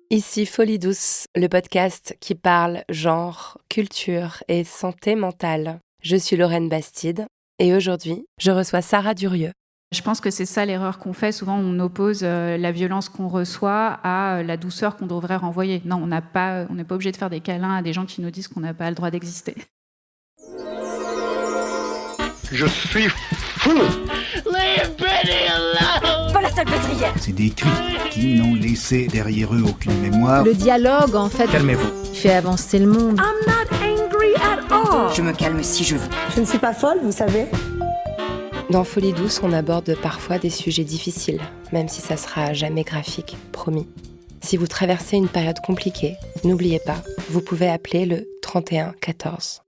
Ici Folie Douce, le podcast qui parle genre, culture et santé mentale. Je suis Lorraine Bastide et aujourd'hui, je reçois Sarah Durieux. Je pense que c'est ça l'erreur qu'on fait. Souvent, on oppose la violence qu'on reçoit à la douceur qu'on devrait renvoyer. Non, on n'est pas obligé de faire des câlins à des gens qui nous disent qu'on n'a pas le droit d'exister. Je suis fou. Leave Benny alone. Pas la salpêtrière. C'est des cris qui n'ont laissé derrière eux aucune mémoire. Le dialogue, en fait, Calmez-vous. fait avancer le monde. I'm not angry at all. Je me calme si je veux. Je ne suis pas folle, vous savez. Dans Folie Douce, on aborde parfois des sujets difficiles, même si ça sera jamais graphique, promis. Si vous traversez une période compliquée, n'oubliez pas, vous pouvez appeler le 31 14.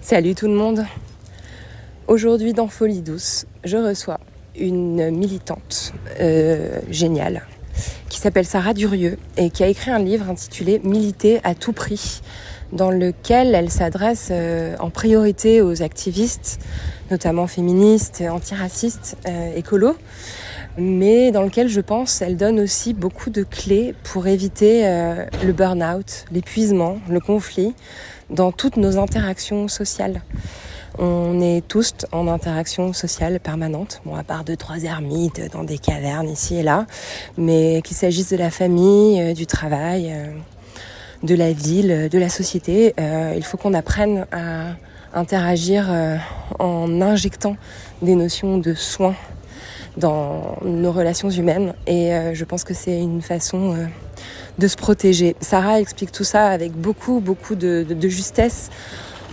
Salut tout le monde. Aujourd'hui dans Folie Douce, je reçois une militante géniale qui s'appelle Sarah Durieux et qui a écrit un livre intitulé « Militer à tout prix » dans lequel elle s'adresse en priorité aux activistes, notamment féministes, antiracistes, écolos, mais dans lequel, je pense, elle donne aussi beaucoup de clés pour éviter le burn-out, l'épuisement, le conflit dans toutes nos interactions sociales. On est tous en interaction sociale permanente, bon, à part 2-3 ermites dans des cavernes ici et là, mais qu'il s'agisse de la famille, du travail, de la ville, de la société, il faut qu'on apprenne à interagir en injectant des notions de soin dans nos relations humaines, et je pense que c'est une façon de se protéger. Sarah explique tout ça avec beaucoup de justesse,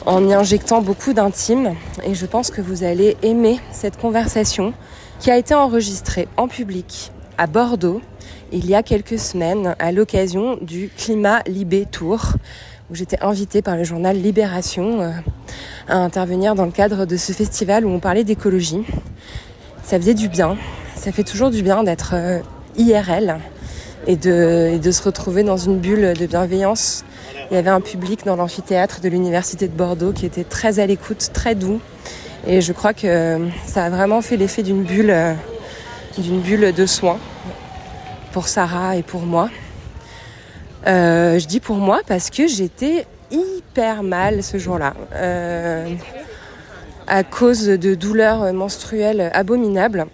en y injectant beaucoup d'intime, et je pense que vous allez aimer cette conversation qui a été enregistrée en public à Bordeaux il y a quelques semaines à l'occasion du Climat Libé Tour, où j'étais invitée par le journal Libération à intervenir dans le cadre de ce festival où on parlait d'écologie. Ça faisait du bien, ça fait toujours du bien d'être IRL et de se retrouver dans une bulle de bienveillance. Il y avait un public dans l'amphithéâtre de l'université de Bordeaux qui était très à l'écoute, très doux, et je crois que ça a vraiment fait l'effet d'une bulle de soins pour Sarah et pour moi. Je dis pour moi parce que j'étais hyper mal ce jour-là, à cause de douleurs menstruelles abominables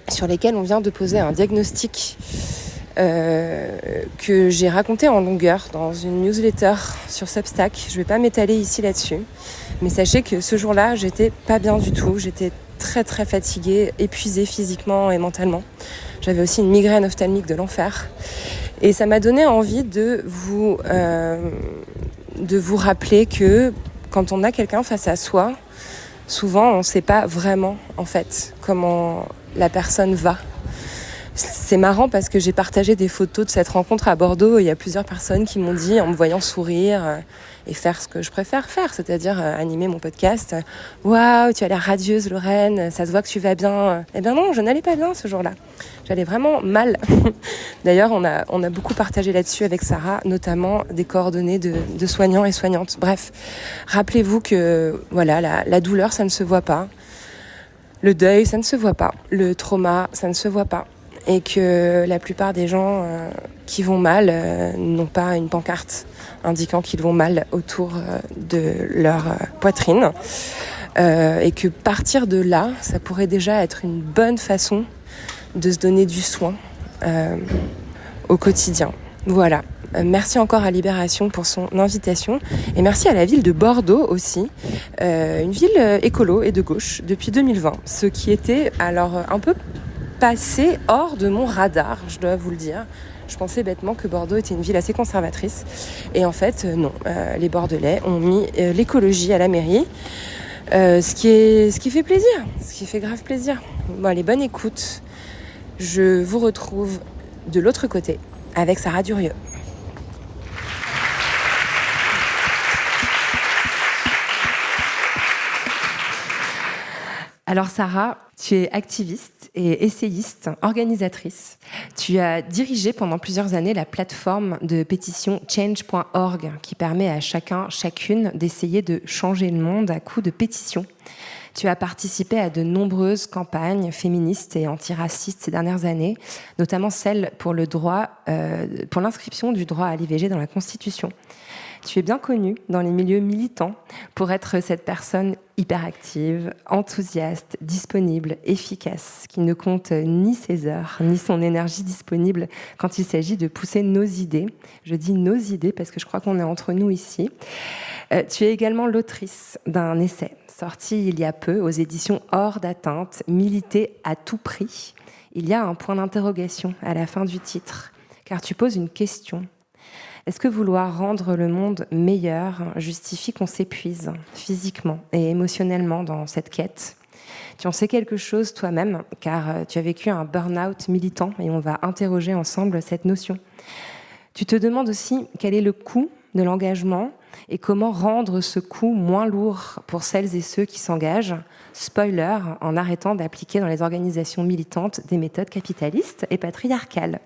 sur lesquelles on vient de poser un diagnostic que j'ai raconté en longueur dans une newsletter sur Substack. Je vais pas m'étaler ici là-dessus, mais sachez que ce jour-là, j'étais pas bien du tout. J'étais très très fatiguée, épuisée physiquement et mentalement. J'avais aussi une migraine ophtalmique de l'enfer. Et ça m'a donné envie de vous rappeler que quand on a quelqu'un face à soi, souvent on ne sait pas vraiment en fait comment la personne va. C'est marrant parce que j'ai partagé des photos de cette rencontre à Bordeaux et il y a plusieurs personnes qui m'ont dit, en me voyant sourire et faire ce que je préfère faire, c'est-à-dire animer mon podcast, « Waouh, tu as l'air radieuse Lorraine, ça se voit que tu vas bien. » Eh bien non, je n'allais pas bien ce jour-là. J'allais vraiment mal. D'ailleurs, on a beaucoup partagé là-dessus avec Sarah, notamment des coordonnées de soignants et soignantes. Bref, rappelez-vous que voilà, la douleur, ça ne se voit pas. Le deuil, ça ne se voit pas. Le trauma, ça ne se voit pas. Et que la plupart des gens qui vont mal n'ont pas une pancarte indiquant qu'ils vont mal autour de leur poitrine. Et que partir de là, ça pourrait déjà être une bonne façon de se donner du soin au quotidien. Voilà. Merci encore à Libération pour son invitation. Et merci à la ville de Bordeaux aussi, une ville écolo et de gauche depuis 2020. Ce qui était alors un peu passé hors de mon radar, je dois vous le dire. Je pensais bêtement que Bordeaux était une ville assez conservatrice. Et en fait, non. Les Bordelais ont mis l'écologie à la mairie. Ce qui fait plaisir. Ce qui fait grave plaisir. Bon, allez, bonne écoute. Je vous retrouve de l'autre côté avec Sarah Durieux. Alors Sarah, tu es activiste et essayiste, organisatrice. Tu as dirigé pendant plusieurs années la plateforme de pétition change.org qui permet à chacun, chacune d'essayer de changer le monde à coups de pétition. Tu as participé à de nombreuses campagnes féministes et antiracistes ces dernières années, notamment celle pour l'inscription du droit à l'IVG dans la Constitution. Tu es bien connue dans les milieux militants pour être cette personne hyperactive, enthousiaste, disponible, efficace, qui ne compte ni ses heures, ni son énergie disponible quand il s'agit de pousser nos idées. Je dis nos idées parce que je crois qu'on est entre nous ici. Tu es également l'autrice d'un essai sorti il y a peu aux éditions Hors d'atteinte, Militer à tout prix. Il y a un point d'interrogation à la fin du titre, car tu poses une question. Est-ce que vouloir rendre le monde meilleur justifie qu'on s'épuise physiquement et émotionnellement dans cette quête ? Tu en sais quelque chose toi-même, car tu as vécu un burn-out militant et on va interroger ensemble cette notion. Tu te demandes aussi quel est le coût de l'engagement et comment rendre ce coût moins lourd pour celles et ceux qui s'engagent. Spoiler, en arrêtant d'appliquer dans les organisations militantes des méthodes capitalistes et patriarcales.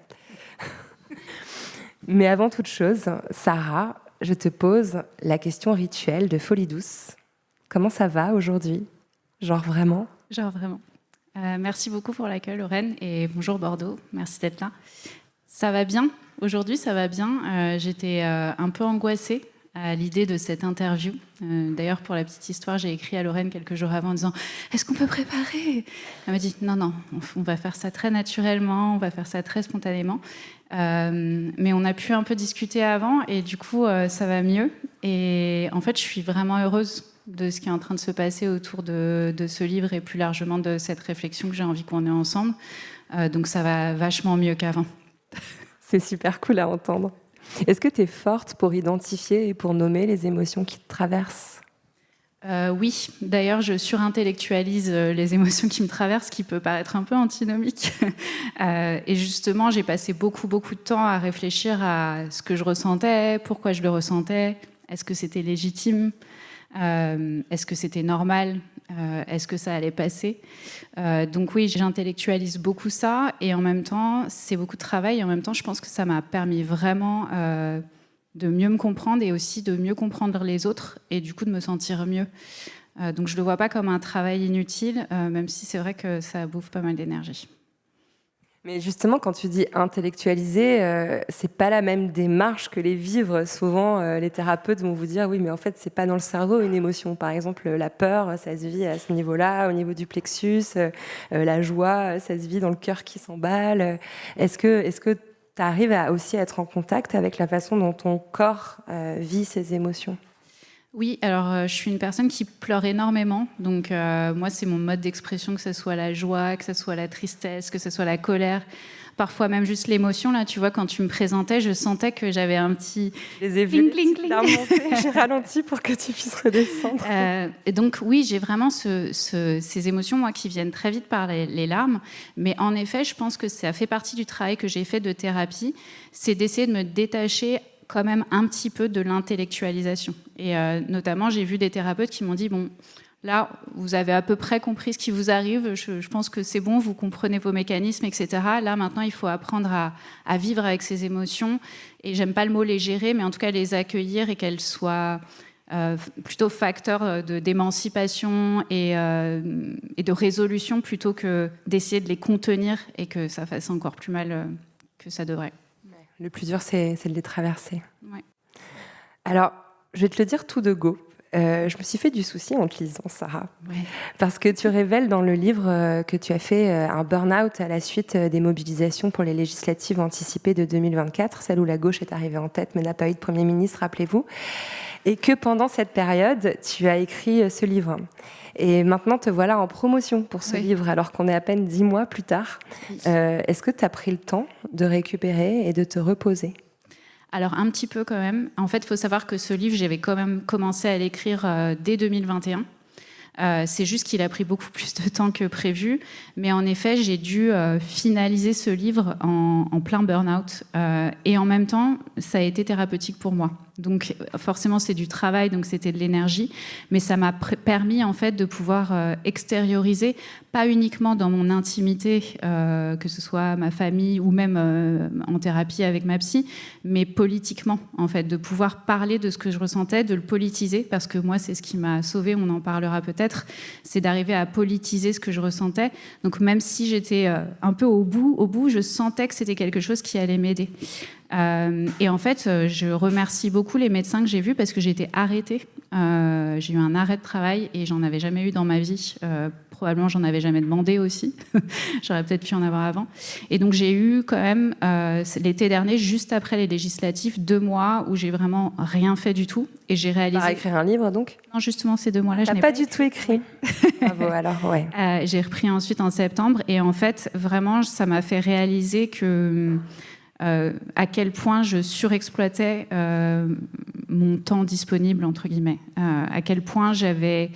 Mais avant toute chose, Sarah, je te pose la question rituelle de Folie douce. Comment ça va aujourd'hui ? Genre vraiment ? Genre vraiment. Merci beaucoup pour l'accueil, Lorraine, et bonjour Bordeaux, merci d'être là. Ça va bien, aujourd'hui ça va bien. J'étais un peu angoissée à l'idée de cette interview. D'ailleurs, pour la petite histoire, j'ai écrit à Lorraine quelques jours avant en disant « Est-ce qu'on peut préparer ?» Elle m'a dit « Non, on va faire ça très naturellement, on va faire ça très spontanément. » Mais on a pu un peu discuter avant et du coup, ça va mieux. Et en fait, je suis vraiment heureuse de ce qui est en train de se passer autour de ce livre et plus largement de cette réflexion que j'ai envie qu'on ait ensemble. Donc ça va vachement mieux qu'avant. C'est super cool à entendre. Est-ce que tu es forte pour identifier et pour nommer les émotions qui te traversent ? Oui, d'ailleurs, je surintellectualise les émotions qui me traversent, ce qui peut paraître un peu antinomique. Et justement, j'ai passé beaucoup de temps à réfléchir à ce que je ressentais, pourquoi je le ressentais, est-ce que c'était légitime, est-ce que c'était normal, est-ce que ça allait passer. Donc oui, j'intellectualise beaucoup ça, et en même temps, c'est beaucoup de travail, et en même temps, je pense que ça m'a permis vraiment de mieux me comprendre et aussi de mieux comprendre les autres et du coup de me sentir mieux. Donc je ne le vois pas comme un travail inutile, même si c'est vrai que ça bouffe pas mal d'énergie. Mais justement, quand tu dis intellectualiser, c'est pas la même démarche que les vivre. Souvent, les thérapeutes vont vous dire oui, mais en fait, c'est pas dans le cerveau une émotion. Par exemple, la peur, ça se vit à ce niveau-là, au niveau du plexus. La joie, ça se vit dans le cœur qui s'emballe. Est-ce que tu arrives aussi à être en contact avec la façon dont ton corps vit ses émotions ? Oui, alors je suis une personne qui pleure énormément, donc moi c'est mon mode d'expression, que ce soit la joie, que ce soit la tristesse, que ce soit la colère, parfois même juste l'émotion. Là, tu vois, quand tu me présentais, je sentais que j'avais un petit... Les cling, cling, cling. J'ai ralenti pour que tu puisses redescendre. Et donc oui, j'ai vraiment ces émotions, moi, qui viennent très vite par les larmes, mais en effet, je pense que ça fait partie du travail que j'ai fait de thérapie, c'est d'essayer de me détacher quand même un petit peu de l'intellectualisation. Et notamment, j'ai vu des thérapeutes qui m'ont dit « Bon, là, vous avez à peu près compris ce qui vous arrive, je pense que c'est bon, vous comprenez vos mécanismes, etc. Là, maintenant, il faut apprendre à vivre avec ces émotions. Et j'aime pas le mot les gérer, mais en tout cas les accueillir et qu'elles soient plutôt facteurs d'émancipation et de résolution plutôt que d'essayer de les contenir et que ça fasse encore plus mal que ça devrait. » Le plus dur, c'est de les traverser. Ouais. Alors, je vais te le dire tout de go. Je me suis fait du souci en te lisant, Sarah. Ouais. Parce que tu révèles dans le livre que tu as fait un burn-out à la suite des mobilisations pour les législatives anticipées de 2024, celle où la gauche est arrivée en tête mais n'a pas eu de Premier ministre, rappelez-vous. Et que pendant cette période, tu as écrit ce livre. Et maintenant, te voilà en promotion pour ce livre, alors qu'on est à peine 10 mois plus tard. Oui. Est-ce que tu as pris le temps de récupérer et de te reposer ? Alors, un petit peu quand même. En fait, il faut savoir que ce livre, j'avais quand même commencé à l'écrire dès 2021. C'est juste qu'il a pris beaucoup plus de temps que prévu. Mais en effet, j'ai dû finaliser ce livre en plein burn-out. Et en même temps, ça a été thérapeutique pour moi. Donc forcément c'est du travail, donc c'était de l'énergie, mais ça m'a permis en fait de pouvoir extérioriser, pas uniquement dans mon intimité, que ce soit ma famille ou même en thérapie avec ma psy, mais politiquement en fait, de pouvoir parler de ce que je ressentais, de le politiser, parce que moi c'est ce qui m'a sauvée, on en parlera peut-être, c'est d'arriver à politiser ce que je ressentais. Donc même si j'étais un peu au bout, je sentais que c'était quelque chose qui allait m'aider. Et en fait, je remercie beaucoup les médecins que j'ai vus parce que j'ai été arrêtée. J'ai eu un arrêt de travail et j'en avais jamais eu dans ma vie. Probablement, j'en avais jamais demandé aussi. J'aurais peut-être pu en avoir avant. Et donc, j'ai eu quand même, l'été dernier, juste après les législatives, 2 mois où j'ai vraiment rien fait du tout. Et j'ai réalisé... Par écrire un livre, donc ? Non, justement, ces 2 mois-là, je n'ai pas du tout écrit. Bravo, alors, ouais. J'ai repris ensuite en septembre. Et en fait, vraiment, ça m'a fait réaliser que... à quel point je surexploitais mon temps disponible, entre guillemets. À quel point j'avais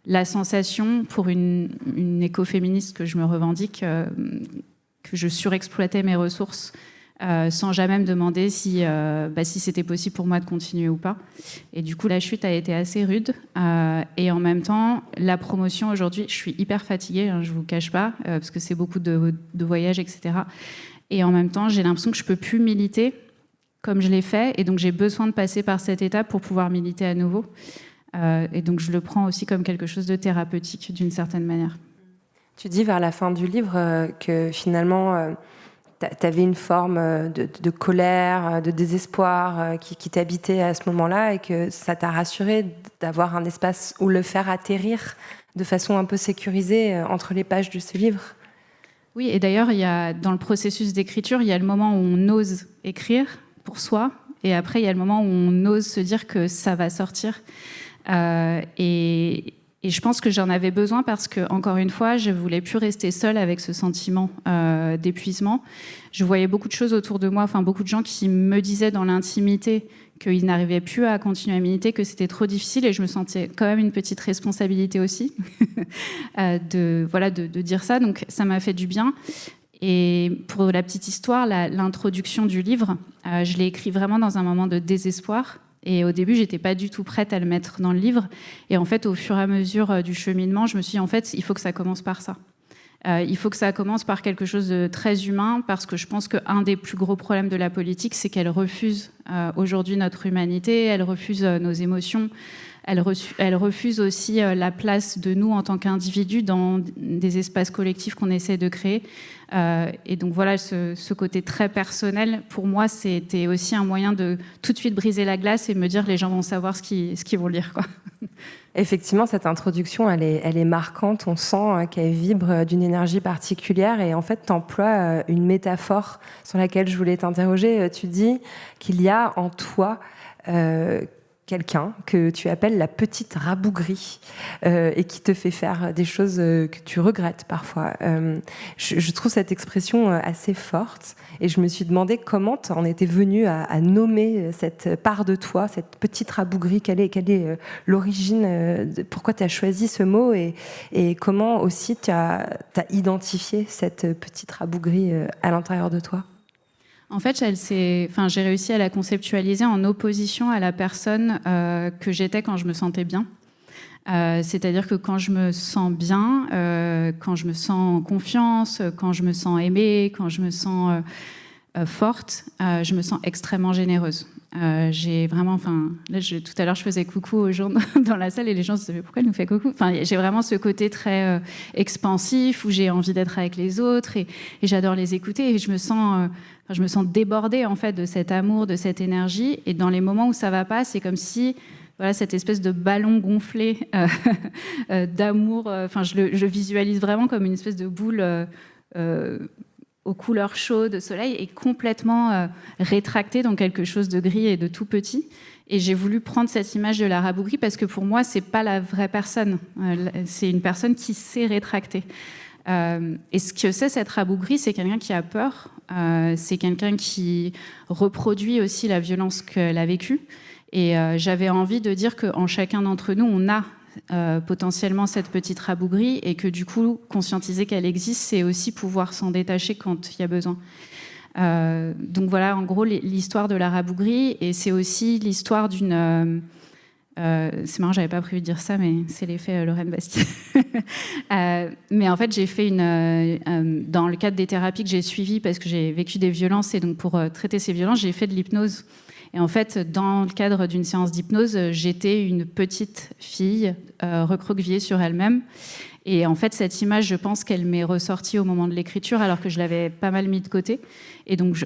la sensation, pour une écoféministe que je me revendique, que je surexploitais mes ressources sans jamais me demander si c'était possible pour moi de continuer ou pas. Et du coup, la chute a été assez rude. Et en même temps, la promotion, aujourd'hui, je suis hyper fatiguée, hein, je ne vous cache pas, parce que c'est beaucoup de voyages, etc. Et en même temps, j'ai l'impression que je ne peux plus militer comme je l'ai fait. Et donc, j'ai besoin de passer par cette étape pour pouvoir militer à nouveau. Et donc, je le prends aussi comme quelque chose de thérapeutique, d'une certaine manière. Tu dis vers la fin du livre que finalement, tu avais une forme de colère, de désespoir qui t'habitait à ce moment-là et que ça t'a rassuré d'avoir un espace où le faire atterrir de façon un peu sécurisée entre les pages de ce livre. Oui, et d'ailleurs, dans le processus d'écriture, il y a le moment où on ose écrire pour soi, et après, il y a le moment où on ose se dire que ça va sortir. Et je pense que j'en avais besoin parce que, encore une fois, je ne voulais plus rester seule avec ce sentiment d'épuisement. Je voyais beaucoup de choses autour de moi, beaucoup de gens qui me disaient dans l'intimité qu'ils n'arrivaient plus à continuer à militer, que c'était trop difficile, et je me sentais quand même une petite responsabilité aussi de dire ça. Donc ça m'a fait du bien. Et pour la petite histoire, l'introduction du livre, je l'ai écrit vraiment dans un moment de désespoir. Et au début, j'étais pas du tout prête à le mettre dans le livre. Et en fait, au fur et à mesure du cheminement, je me suis dit, en fait, il faut que ça commence par ça. Il faut que ça commence par quelque chose de très humain, parce que je pense qu'un des plus gros problèmes de la politique, c'est qu'elle refuse aujourd'hui notre humanité, elle refuse nos émotions, elle refuse aussi la place de nous en tant qu'individus dans des espaces collectifs qu'on essaie de créer. Et donc voilà, ce côté très personnel, pour moi, c'était aussi un moyen de tout de suite briser la glace et me dire les gens vont savoir ce qu'ils vont lire, quoi. Effectivement, cette introduction, elle est marquante. On sent qu'elle vibre d'une énergie particulière. Et en fait, tu emploies une métaphore sur laquelle je voulais t'interroger. Tu dis qu'il y a en toi quelqu'un que tu appelles la petite rabougrie et qui te fait faire des choses que tu regrettes parfois. Je trouve cette expression assez forte et je me suis demandé comment tu en étais venue à nommer cette part de toi, cette petite rabougrie. Quelle est l'origine, pourquoi tu as choisi ce mot et comment aussi tu as identifié cette petite rabougrie à l'intérieur de toi? En fait, j'ai réussi à la conceptualiser en opposition à la personne que j'étais quand je me sentais bien. C'est-à-dire que quand je me sens bien, quand je me sens en confiance, quand je me sens aimée, quand je me sens forte, je me sens extrêmement généreuse. J'ai vraiment, tout à l'heure, je faisais coucou aux gens dans la salle et les gens se disaient pourquoi elle nous fait coucou. J'ai vraiment ce côté très expansif où j'ai envie d'être avec les autres et j'adore les écouter et je me sens débordée en fait de cet amour, de cette énergie. Et dans les moments où ça va pas, c'est comme si cette espèce de ballon gonflé d'amour. Je visualise vraiment comme une espèce de boule aux couleurs chaudes de soleil est complètement rétractée dans quelque chose de gris et de tout petit. Et j'ai voulu prendre cette image de la rabougrie parce que pour moi, c'est pas la vraie personne. C'est une personne qui s'est rétractée. Et ce que c'est cette rabougrie, c'est quelqu'un qui a peur. C'est quelqu'un qui reproduit aussi la violence qu'elle a vécue. Et j'avais envie de dire qu'en chacun d'entre nous, on a potentiellement cette petite rabougrie et que du coup, conscientiser qu'elle existe, c'est aussi pouvoir s'en détacher quand il y a besoin. Donc voilà, en gros, l'histoire de la rabougrie, et c'est aussi l'histoire d'une... c'est marrant, j'avais pas prévu de dire ça, mais c'est l'effet Lorraine Bastille. Mais en fait, j'ai fait dans le cadre des thérapies que j'ai suivies, parce que j'ai vécu des violences, et donc pour traiter ces violences, j'ai fait de l'hypnose. Et en fait, dans le cadre d'une séance d'hypnose, j'étais une petite fille recroquevillée sur elle-même. Et en fait, cette image, je pense qu'elle m'est ressortie au moment de l'écriture, alors que je l'avais pas mal mis de côté. Et donc, je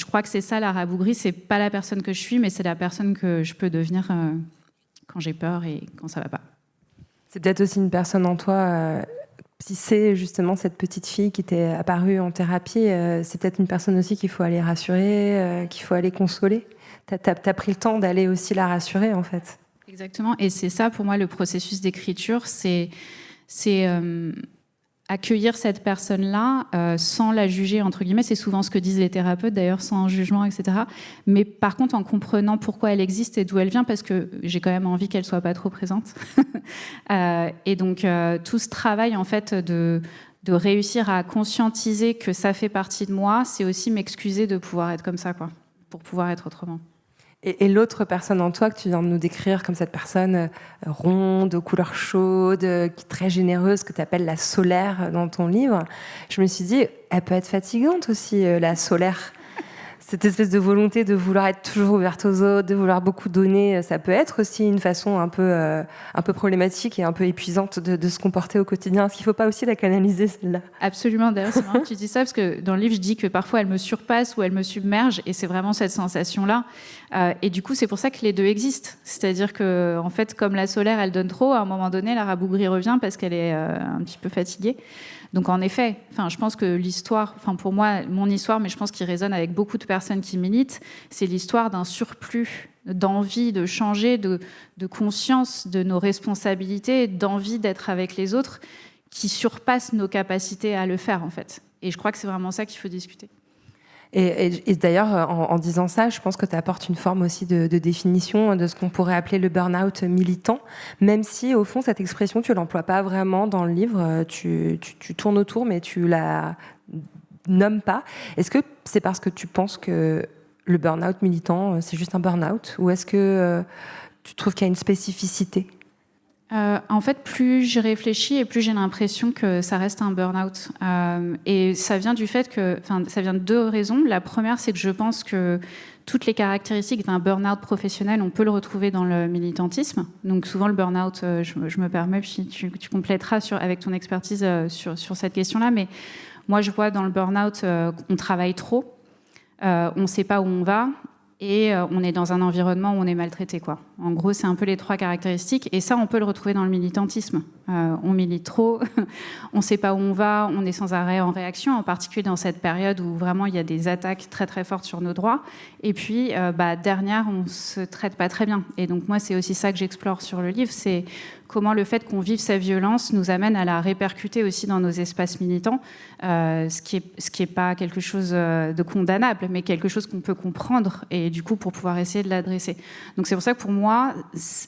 crois que c'est ça, la rabougrie. C'est pas la personne que je suis, mais c'est la personne que je peux devenir quand j'ai peur et quand ça va pas. C'est peut-être aussi une personne en toi, si c'est justement cette petite fille qui t'est apparue en thérapie, c'est peut-être une personne aussi qu'il faut aller rassurer, qu'il faut aller consoler. T'as pris le temps d'aller aussi la rassurer, en fait. Exactement. Et c'est ça, pour moi, le processus d'écriture, c'est accueillir cette personne-là sans la juger, entre guillemets. C'est souvent ce que disent les thérapeutes, d'ailleurs, sans jugement, etc. Mais par contre, en comprenant pourquoi elle existe et d'où elle vient, parce que j'ai quand même envie qu'elle soit pas trop présente. Et donc, tout ce travail, en fait, de réussir à conscientiser que ça fait partie de moi, c'est aussi m'excuser de pouvoir être comme ça, quoi, pour pouvoir être autrement. Et l'autre personne en toi que tu viens de nous décrire comme cette personne ronde, aux couleurs chaudes, très généreuse, que tu appelles la solaire dans ton livre, je me suis dit, elle peut être fatigante aussi, la solaire. Cette espèce de volonté de vouloir être toujours ouverte aux autres, de vouloir beaucoup donner, ça peut être aussi une façon un peu problématique et un peu épuisante de se comporter au quotidien. Est-ce qu'il ne faut pas aussi la canaliser, celle-là ? Absolument. D'ailleurs, c'est marrant que tu dis ça, parce que dans le livre, je dis que parfois elle me surpasse ou elle me submerge, et c'est vraiment cette sensation-là. Et du coup, c'est pour ça que les deux existent. C'est-à-dire que, en fait, comme la solaire, elle donne trop, à un moment donné, la rabougrie revient parce qu'elle est un petit peu fatiguée. Donc en effet, je pense que l'histoire, pour moi, mon histoire, mais je pense qu'il résonne avec beaucoup de personnes qui militent, c'est l'histoire d'un surplus d'envie de changer, de conscience de nos responsabilités, d'envie d'être avec les autres, qui surpasse nos capacités à le faire, en fait. Et je crois que c'est vraiment ça qu'il faut discuter. Et d'ailleurs, en disant ça, je pense que tu apportes une forme aussi de définition de ce qu'on pourrait appeler le burn-out militant, même si, au fond, cette expression, tu ne l'emploies pas vraiment dans le livre, tu tournes autour, mais tu la nommes pas. Est-ce que c'est parce que tu penses que le burn-out militant, c'est juste un burn-out, ou est-ce que tu trouves qu'il y a une spécificité ? En fait, plus j'y réfléchis et plus j'ai l'impression que ça reste un burn-out. Et ça vient du fait que, ça vient de deux raisons. La première, c'est que je pense que toutes les caractéristiques d'un burn-out professionnel, on peut le retrouver dans le militantisme. Donc souvent, le burn-out, je me permets, puis tu compléteras avec ton expertise sur cette question-là. Mais moi, je vois dans le burn-out, on travaille trop, on ne sait pas où on va. Et on est dans un environnement où on est maltraité, quoi. En gros, c'est un peu les trois caractéristiques. Et ça, on peut le retrouver dans le militantisme. On milite trop, on ne sait pas où on va, on est sans arrêt en réaction, en particulier dans cette période où vraiment il y a des attaques très très fortes sur nos droits. Et puis, derrière, on ne se traite pas très bien. Et donc moi, c'est aussi ça que j'explore sur le livre, c'est comment le fait qu'on vive sa violence nous amène à la répercuter aussi dans nos espaces militants, ce qui est pas quelque chose de condamnable, mais quelque chose qu'on peut comprendre, et du coup, pour pouvoir essayer de l'adresser. Donc c'est pour ça que pour moi,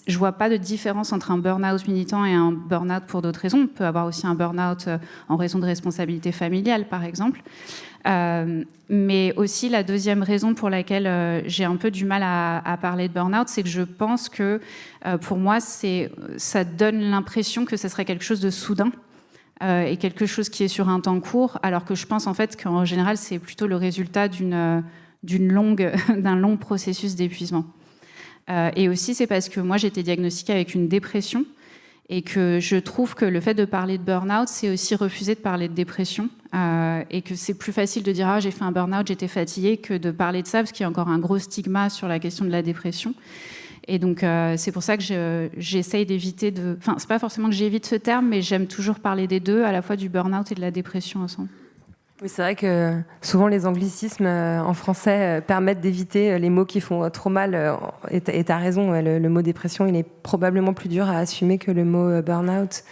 je vois pas de différence entre un burn-out militant et un burn-out pour d'autres raisons. On peut avoir aussi un burn-out en raison de responsabilité familiale, par exemple. Mais aussi, la deuxième raison pour laquelle j'ai un peu du mal à parler de burn-out, c'est que je pense que, pour moi, ça donne l'impression que ce serait quelque chose de soudain et quelque chose qui est sur un temps court, alors que je pense en fait qu'en général, c'est plutôt le résultat d'un long processus d'épuisement. Et aussi, c'est parce que moi, j'ai été diagnostiquée avec une dépression, et que je trouve que le fait de parler de burn-out, c'est aussi refuser de parler de dépression, et que c'est plus facile de dire « Ah, j'ai fait un burn-out, j'étais fatiguée », que de parler de ça, parce qu'il y a encore un gros stigma sur la question de la dépression. Et donc, c'est pour ça que j'essaye d'éviter de... Enfin, c'est pas forcément que j'évite ce terme, mais j'aime toujours parler des deux, à la fois du burn-out et de la dépression ensemble. Oui, c'est vrai que souvent les anglicismes en français permettent d'éviter les mots qui font trop mal. Et tu as raison, le mot dépression, il est probablement plus dur à assumer que le mot burn-out.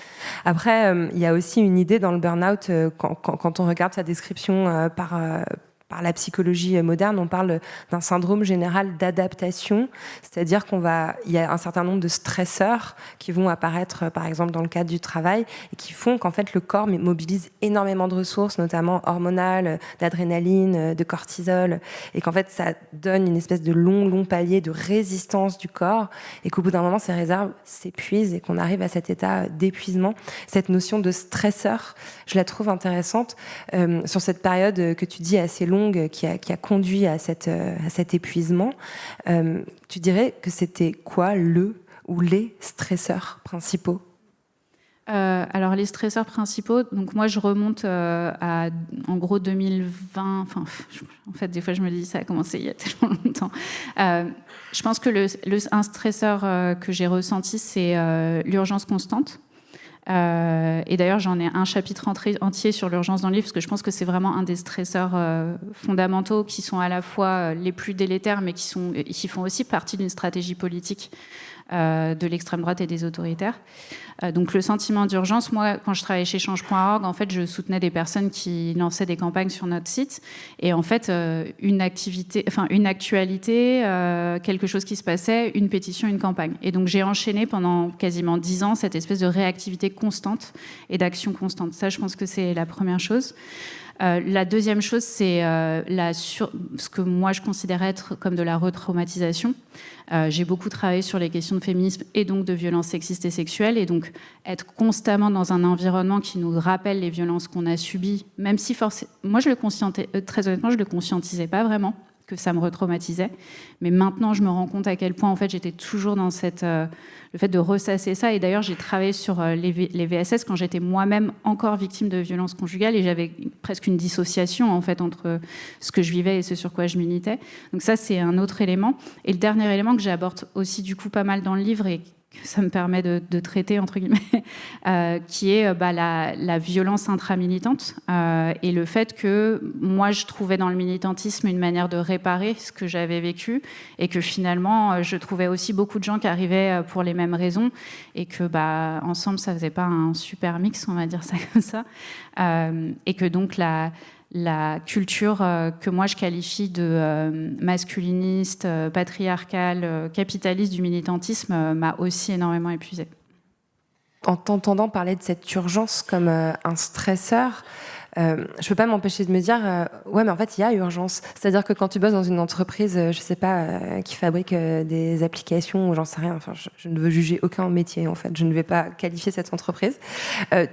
Après, il y a aussi une idée dans le burn-out, quand on regarde sa description par par la psychologie moderne, on parle d'un syndrome général d'adaptation, c'est-à-dire il y a un certain nombre de stresseurs qui vont apparaître, par exemple, dans le cadre du travail, et qui font qu'en fait, le corps mobilise énormément de ressources, notamment hormonales, d'adrénaline, de cortisol, et qu'en fait, ça donne une espèce de long palier de résistance du corps, et qu'au bout d'un moment, ces réserves s'épuisent, et qu'on arrive à cet état d'épuisement. Cette notion de stresseur, je la trouve intéressante sur cette période que tu dis assez longue qui a conduit à cet épuisement. Tu dirais que c'était quoi le ou les stresseurs principaux? Alors les stresseurs principaux, donc moi je remonte à en gros 2020, enfin en fait des fois je me dis ça a commencé il y a tellement longtemps. Je pense que un stresseur que j'ai ressenti, c'est l'urgence constante. Et d'ailleurs j'en ai un chapitre entier sur l'urgence dans le livre parce que je pense que c'est vraiment un des stresseurs fondamentaux qui sont à la fois les plus délétères mais qui font aussi partie d'une stratégie politique de l'extrême droite et des autoritaires. Donc le sentiment d'urgence, moi, quand je travaillais chez Change.org, en fait, je soutenais des personnes qui lançaient des campagnes sur notre site. Et en fait, une actualité, quelque chose qui se passait, une pétition, une campagne. Et donc j'ai enchaîné pendant quasiment 10 ans cette espèce de réactivité constante et d'action constante. Ça, je pense que c'est la première chose. La deuxième chose, c'est ce que moi je considère être comme de la retraumatisation. J'ai beaucoup travaillé sur les questions de féminisme et donc de violences sexistes et sexuelles, et donc être constamment dans un environnement qui nous rappelle les violences qu'on a subies, même si moi très honnêtement je le conscientisais pas vraiment que ça me retraumatisait, mais maintenant je me rends compte à quel point en fait j'étais toujours dans le fait de ressasser ça. Et d'ailleurs j'ai travaillé sur les VSS quand j'étais moi-même encore victime de violences conjugales, et j'avais presque une dissociation en fait entre ce que je vivais et ce sur quoi je militais. Donc ça c'est un autre élément. Et le dernier élément que j'aborde aussi du coup pas mal dans le livre et que ça me permet de traiter, entre guillemets, qui est la violence intramilitante et le fait que moi, je trouvais dans le militantisme une manière de réparer ce que j'avais vécu, et que finalement, je trouvais aussi beaucoup de gens qui arrivaient pour les mêmes raisons, et que ensemble, ça faisait pas un super mix, on va dire ça comme ça, et que donc la culture que moi je qualifie de masculiniste, patriarcale, capitaliste du militantisme m'a aussi énormément épuisée. En t'entendant parler de cette urgence comme un stresseur, je peux pas m'empêcher de me dire ouais, mais en fait il y a urgence. C'est-à-dire que quand tu bosses dans une entreprise, je sais pas, qui fabrique des applications ou j'en sais rien, enfin je ne veux juger aucun métier en fait, je ne vais pas qualifier cette entreprise.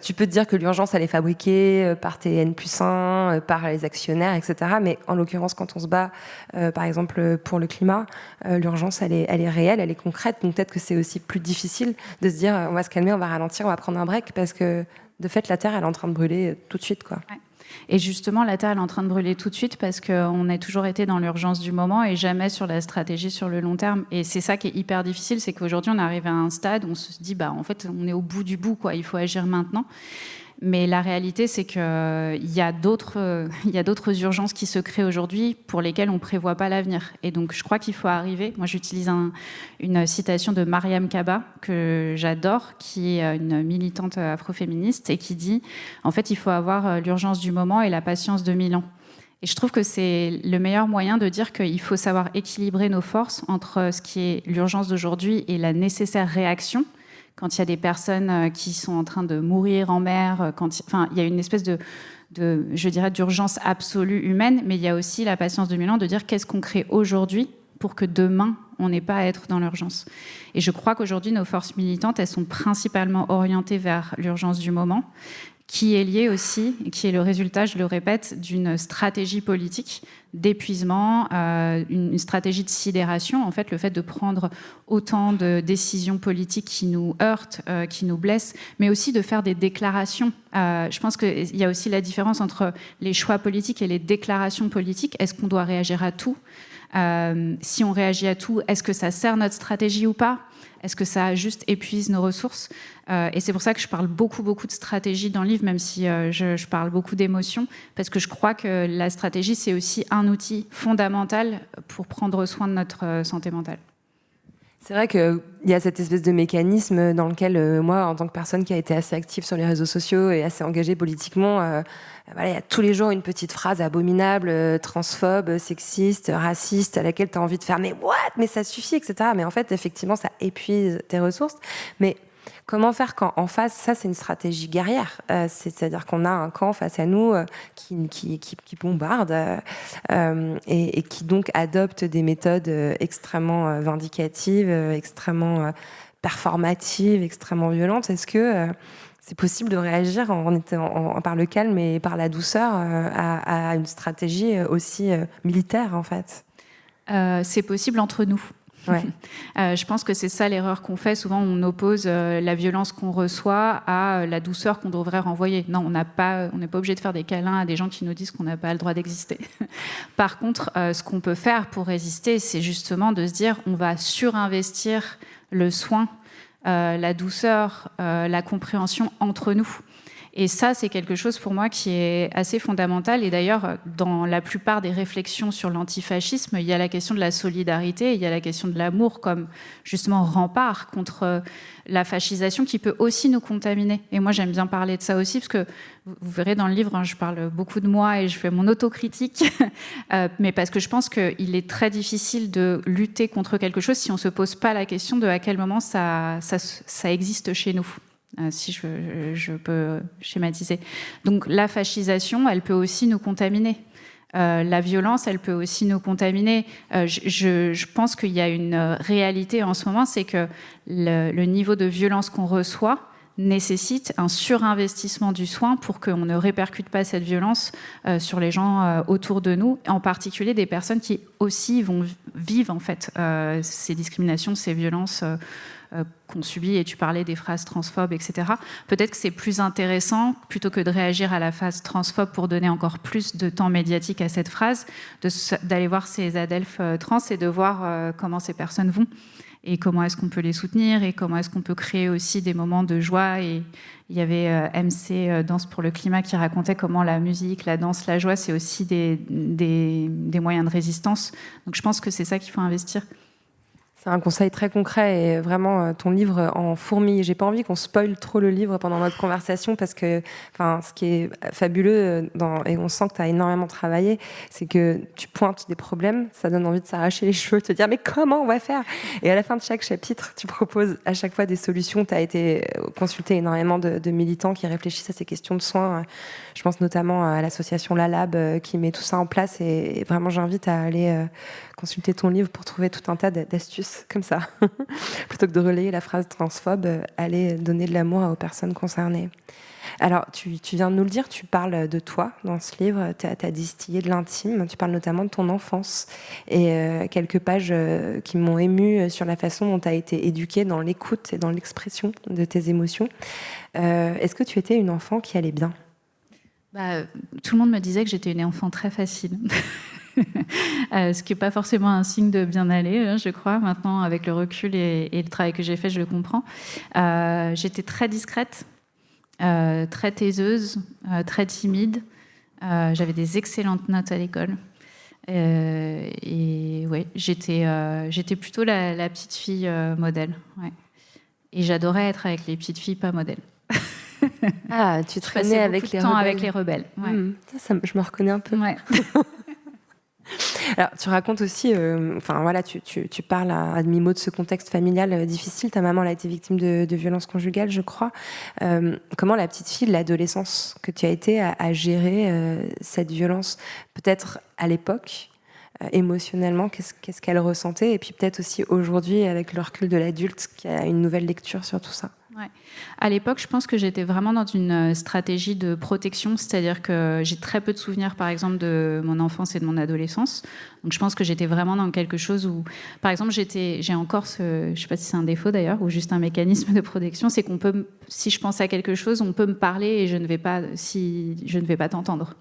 Tu peux te dire que l'urgence elle est fabriquée par tes N+1, par les actionnaires, etc. Mais en l'occurrence quand on se bat par exemple pour le climat, l'urgence elle est réelle, elle est concrète. Donc peut-être que c'est aussi plus difficile de se dire on va se calmer, on va ralentir, on va prendre un break, parce que de fait, la Terre, elle est en train de brûler tout de suite, quoi. Ouais. Et justement, la Terre, elle est en train de brûler tout de suite parce qu'on a toujours été dans l'urgence du moment et jamais sur la stratégie sur le long terme. Et c'est ça qui est hyper difficile, c'est qu'aujourd'hui, on arrive à un stade où on se dit, en fait, on est au bout du bout, quoi. Il faut agir maintenant. Mais la réalité, c'est qu'il y a d'autres urgences qui se créent aujourd'hui pour lesquelles on ne prévoit pas l'avenir. Et donc, je crois qu'il faut arriver. Moi, j'utilise une citation de Mariam Kaba, que j'adore, qui est une militante afroféministe, et qui dit, en fait, il faut avoir l'urgence du moment et la patience de 1000 ans. Et je trouve que c'est le meilleur moyen de dire qu'il faut savoir équilibrer nos forces entre ce qui est l'urgence d'aujourd'hui et la nécessaire réaction. Quand il y a des personnes qui sont en train de mourir en mer, il y a une espèce je dirais, d'urgence absolue humaine, mais il y a aussi la patience de 1000 ans de dire qu'est-ce qu'on crée aujourd'hui pour que demain, on n'ait pas à être dans l'urgence. Et je crois qu'aujourd'hui, nos forces militantes, elles sont principalement orientées vers l'urgence du moment, qui est liée aussi, et qui est le résultat, je le répète, d'une stratégie politique d'épuisement, une stratégie de sidération, en fait, le fait de prendre autant de décisions politiques qui nous heurtent, qui nous blessent, mais aussi de faire des déclarations. Je pense qu'il y a aussi la différence entre les choix politiques et les déclarations politiques. Est-ce qu'on doit réagir à tout ? Si on réagit à tout, est-ce que ça sert notre stratégie ou pas ? Est-ce que ça juste épuise nos ressources ? Et c'est pour ça que je parle beaucoup de stratégie dans le livre, même si je parle beaucoup d'émotions, parce que je crois que la stratégie, c'est aussi un outil fondamental pour prendre soin de notre santé mentale. C'est vrai qu'il y a cette espèce de mécanisme dans lequel, moi, en tant que personne qui a été assez active sur les réseaux sociaux et assez engagée politiquement, voilà, il y a tous les jours une petite phrase abominable, transphobe, sexiste, raciste, à laquelle tu as envie de faire « mais what ? Mais ça suffit !» etc. Mais en fait, effectivement, ça épuise tes ressources. Mais comment faire quand en face, ça c'est une stratégie guerrière, c'est-à-dire qu'on a un camp face à nous qui bombarde et qui donc adopte des méthodes extrêmement vindicatives, extrêmement performatives, extrêmement violentes. Est-ce que c'est possible de réagir par le calme et par la douceur à une stratégie aussi militaire en fait ? C'est possible entre nous. Ouais. Je pense que c'est ça l'erreur qu'on fait. Souvent, on oppose la violence qu'on reçoit à la douceur qu'on devrait renvoyer. Non, on n'est pas obligé de faire des câlins à des gens qui nous disent qu'on n'a pas le droit d'exister. Par contre, ce qu'on peut faire pour résister, c'est justement de se dire on va surinvestir le soin, la douceur, la compréhension entre nous. Et ça, c'est quelque chose pour moi qui est assez fondamental. Et d'ailleurs, dans la plupart des réflexions sur l'antifascisme, il y a la question de la solidarité, il y a la question de l'amour comme justement rempart contre la fascisation qui peut aussi nous contaminer. Et moi, j'aime bien parler de ça aussi, parce que vous verrez dans le livre, je parle beaucoup de moi et je fais mon autocritique, mais parce que je pense qu'il est très difficile de lutter contre quelque chose si on ne se pose pas la question de à quel moment ça existe chez nous. Si je peux schématiser. Donc la fascisation, elle peut aussi nous contaminer. La violence, elle peut aussi nous contaminer. Je pense qu'il y a une réalité en ce moment, c'est que le niveau de violence qu'on reçoit nécessite un surinvestissement du soin pour qu'on ne répercute pas cette violence sur les gens autour de nous, en particulier des personnes qui aussi vont vivre en fait ces discriminations, ces violences qu'on subit, et tu parlais des phrases transphobe, etc. Peut-être que c'est plus intéressant, plutôt que de réagir à la phase transphobe pour donner encore plus de temps médiatique à cette phrase, d'aller voir ces adelphes trans et de voir comment ces personnes vont et comment est-ce qu'on peut les soutenir et comment est-ce qu'on peut créer aussi des moments de joie. Et il y avait MC Danse pour le climat qui racontait comment la musique, la danse, la joie, c'est aussi des moyens de résistance. Donc je pense que c'est ça qu'il faut investir. C'est un conseil très concret et vraiment ton livre en fourmille. J'ai pas envie qu'on spoile trop le livre pendant notre conversation parce que, ce qui est fabuleux et on sent que tu as énormément travaillé, c'est que tu pointes des problèmes, ça donne envie de s'arracher les cheveux, de te dire mais comment on va faire ? Et à la fin de chaque chapitre, tu proposes à chaque fois des solutions. Tu as été consulté énormément de militants qui réfléchissent à ces questions de soins. Je pense notamment à l'association La Lab qui met tout ça en place et vraiment j'invite à aller consulter ton livre pour trouver tout un tas d'astuces comme ça. Plutôt que de relayer la phrase transphobe, aller donner de l'amour aux personnes concernées. Alors, tu viens de nous le dire, tu parles de toi dans ce livre, tu as distillé de l'intime, tu parles notamment de ton enfance et quelques pages qui m'ont émue sur la façon dont tu as été éduquée dans l'écoute et dans l'expression de tes émotions. Est-ce que tu étais une enfant qui allait bien ? Tout le monde me disait que j'étais une enfant très facile. Ce qui n'est pas forcément un signe de bien aller, je crois. Maintenant, avec le recul et le travail que j'ai fait, je le comprends. J'étais très discrète, très taiseuse, très timide. J'avais des excellentes notes à l'école. Et ouais, j'étais plutôt la petite fille modèle. Ouais. Et j'adorais être avec les petites filles pas modèles. Ah, tu traînais avec les rebelles. Avec les rebelles. Ouais. Ça, je me reconnais un peu. Ouais. Alors, tu racontes aussi, tu parles à demi-mot de ce contexte familial difficile. Ta maman elle a été victime de violences conjugales, je crois. Comment la petite fille de l'adolescence que tu as été a géré cette violence ? Peut-être à l'époque, émotionnellement, qu'est-ce qu'elle ressentait ? Et puis peut-être aussi aujourd'hui, avec le recul de l'adulte, qui a une nouvelle lecture sur tout ça. Ouais. À l'époque, je pense que j'étais vraiment dans une stratégie de protection, c'est-à-dire que j'ai très peu de souvenirs, par exemple, de mon enfance et de mon adolescence. Donc, je pense que j'étais vraiment dans quelque chose où, par exemple, j'ai encore je ne sais pas si c'est un défaut d'ailleurs, ou juste un mécanisme de protection, c'est qu'on peut, si je pense à quelque chose, on peut me parler et je ne vais pas t'entendre.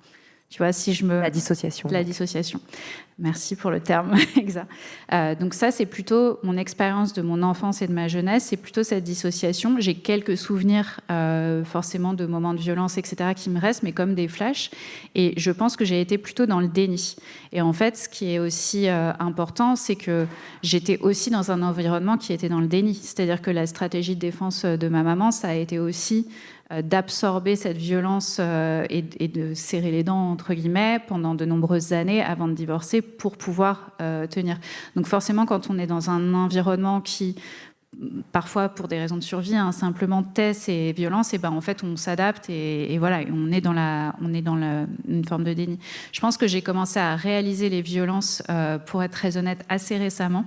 Tu vois, si je me... La dissociation. La dissociation. Merci pour le terme exact. Donc ça, c'est plutôt mon expérience de mon enfance et de ma jeunesse, c'est plutôt cette dissociation. J'ai quelques souvenirs forcément de moments de violence, etc., qui me restent, mais comme des flashs. Et je pense que j'ai été plutôt dans le déni. Et en fait, ce qui est aussi important, c'est que j'étais aussi dans un environnement qui était dans le déni. C'est-à-dire que la stratégie de défense de ma maman, ça a été aussi d'absorber cette violence et de serrer les dents, entre guillemets, pendant de nombreuses années avant de divorcer pour pouvoir tenir. Donc forcément, quand on est dans un environnement qui, parfois pour des raisons de survie, simplement tait ces violences, et ben en fait on s'adapte et voilà, on est dans une forme de déni. Je pense que j'ai commencé à réaliser les violences, pour être très honnête, assez récemment.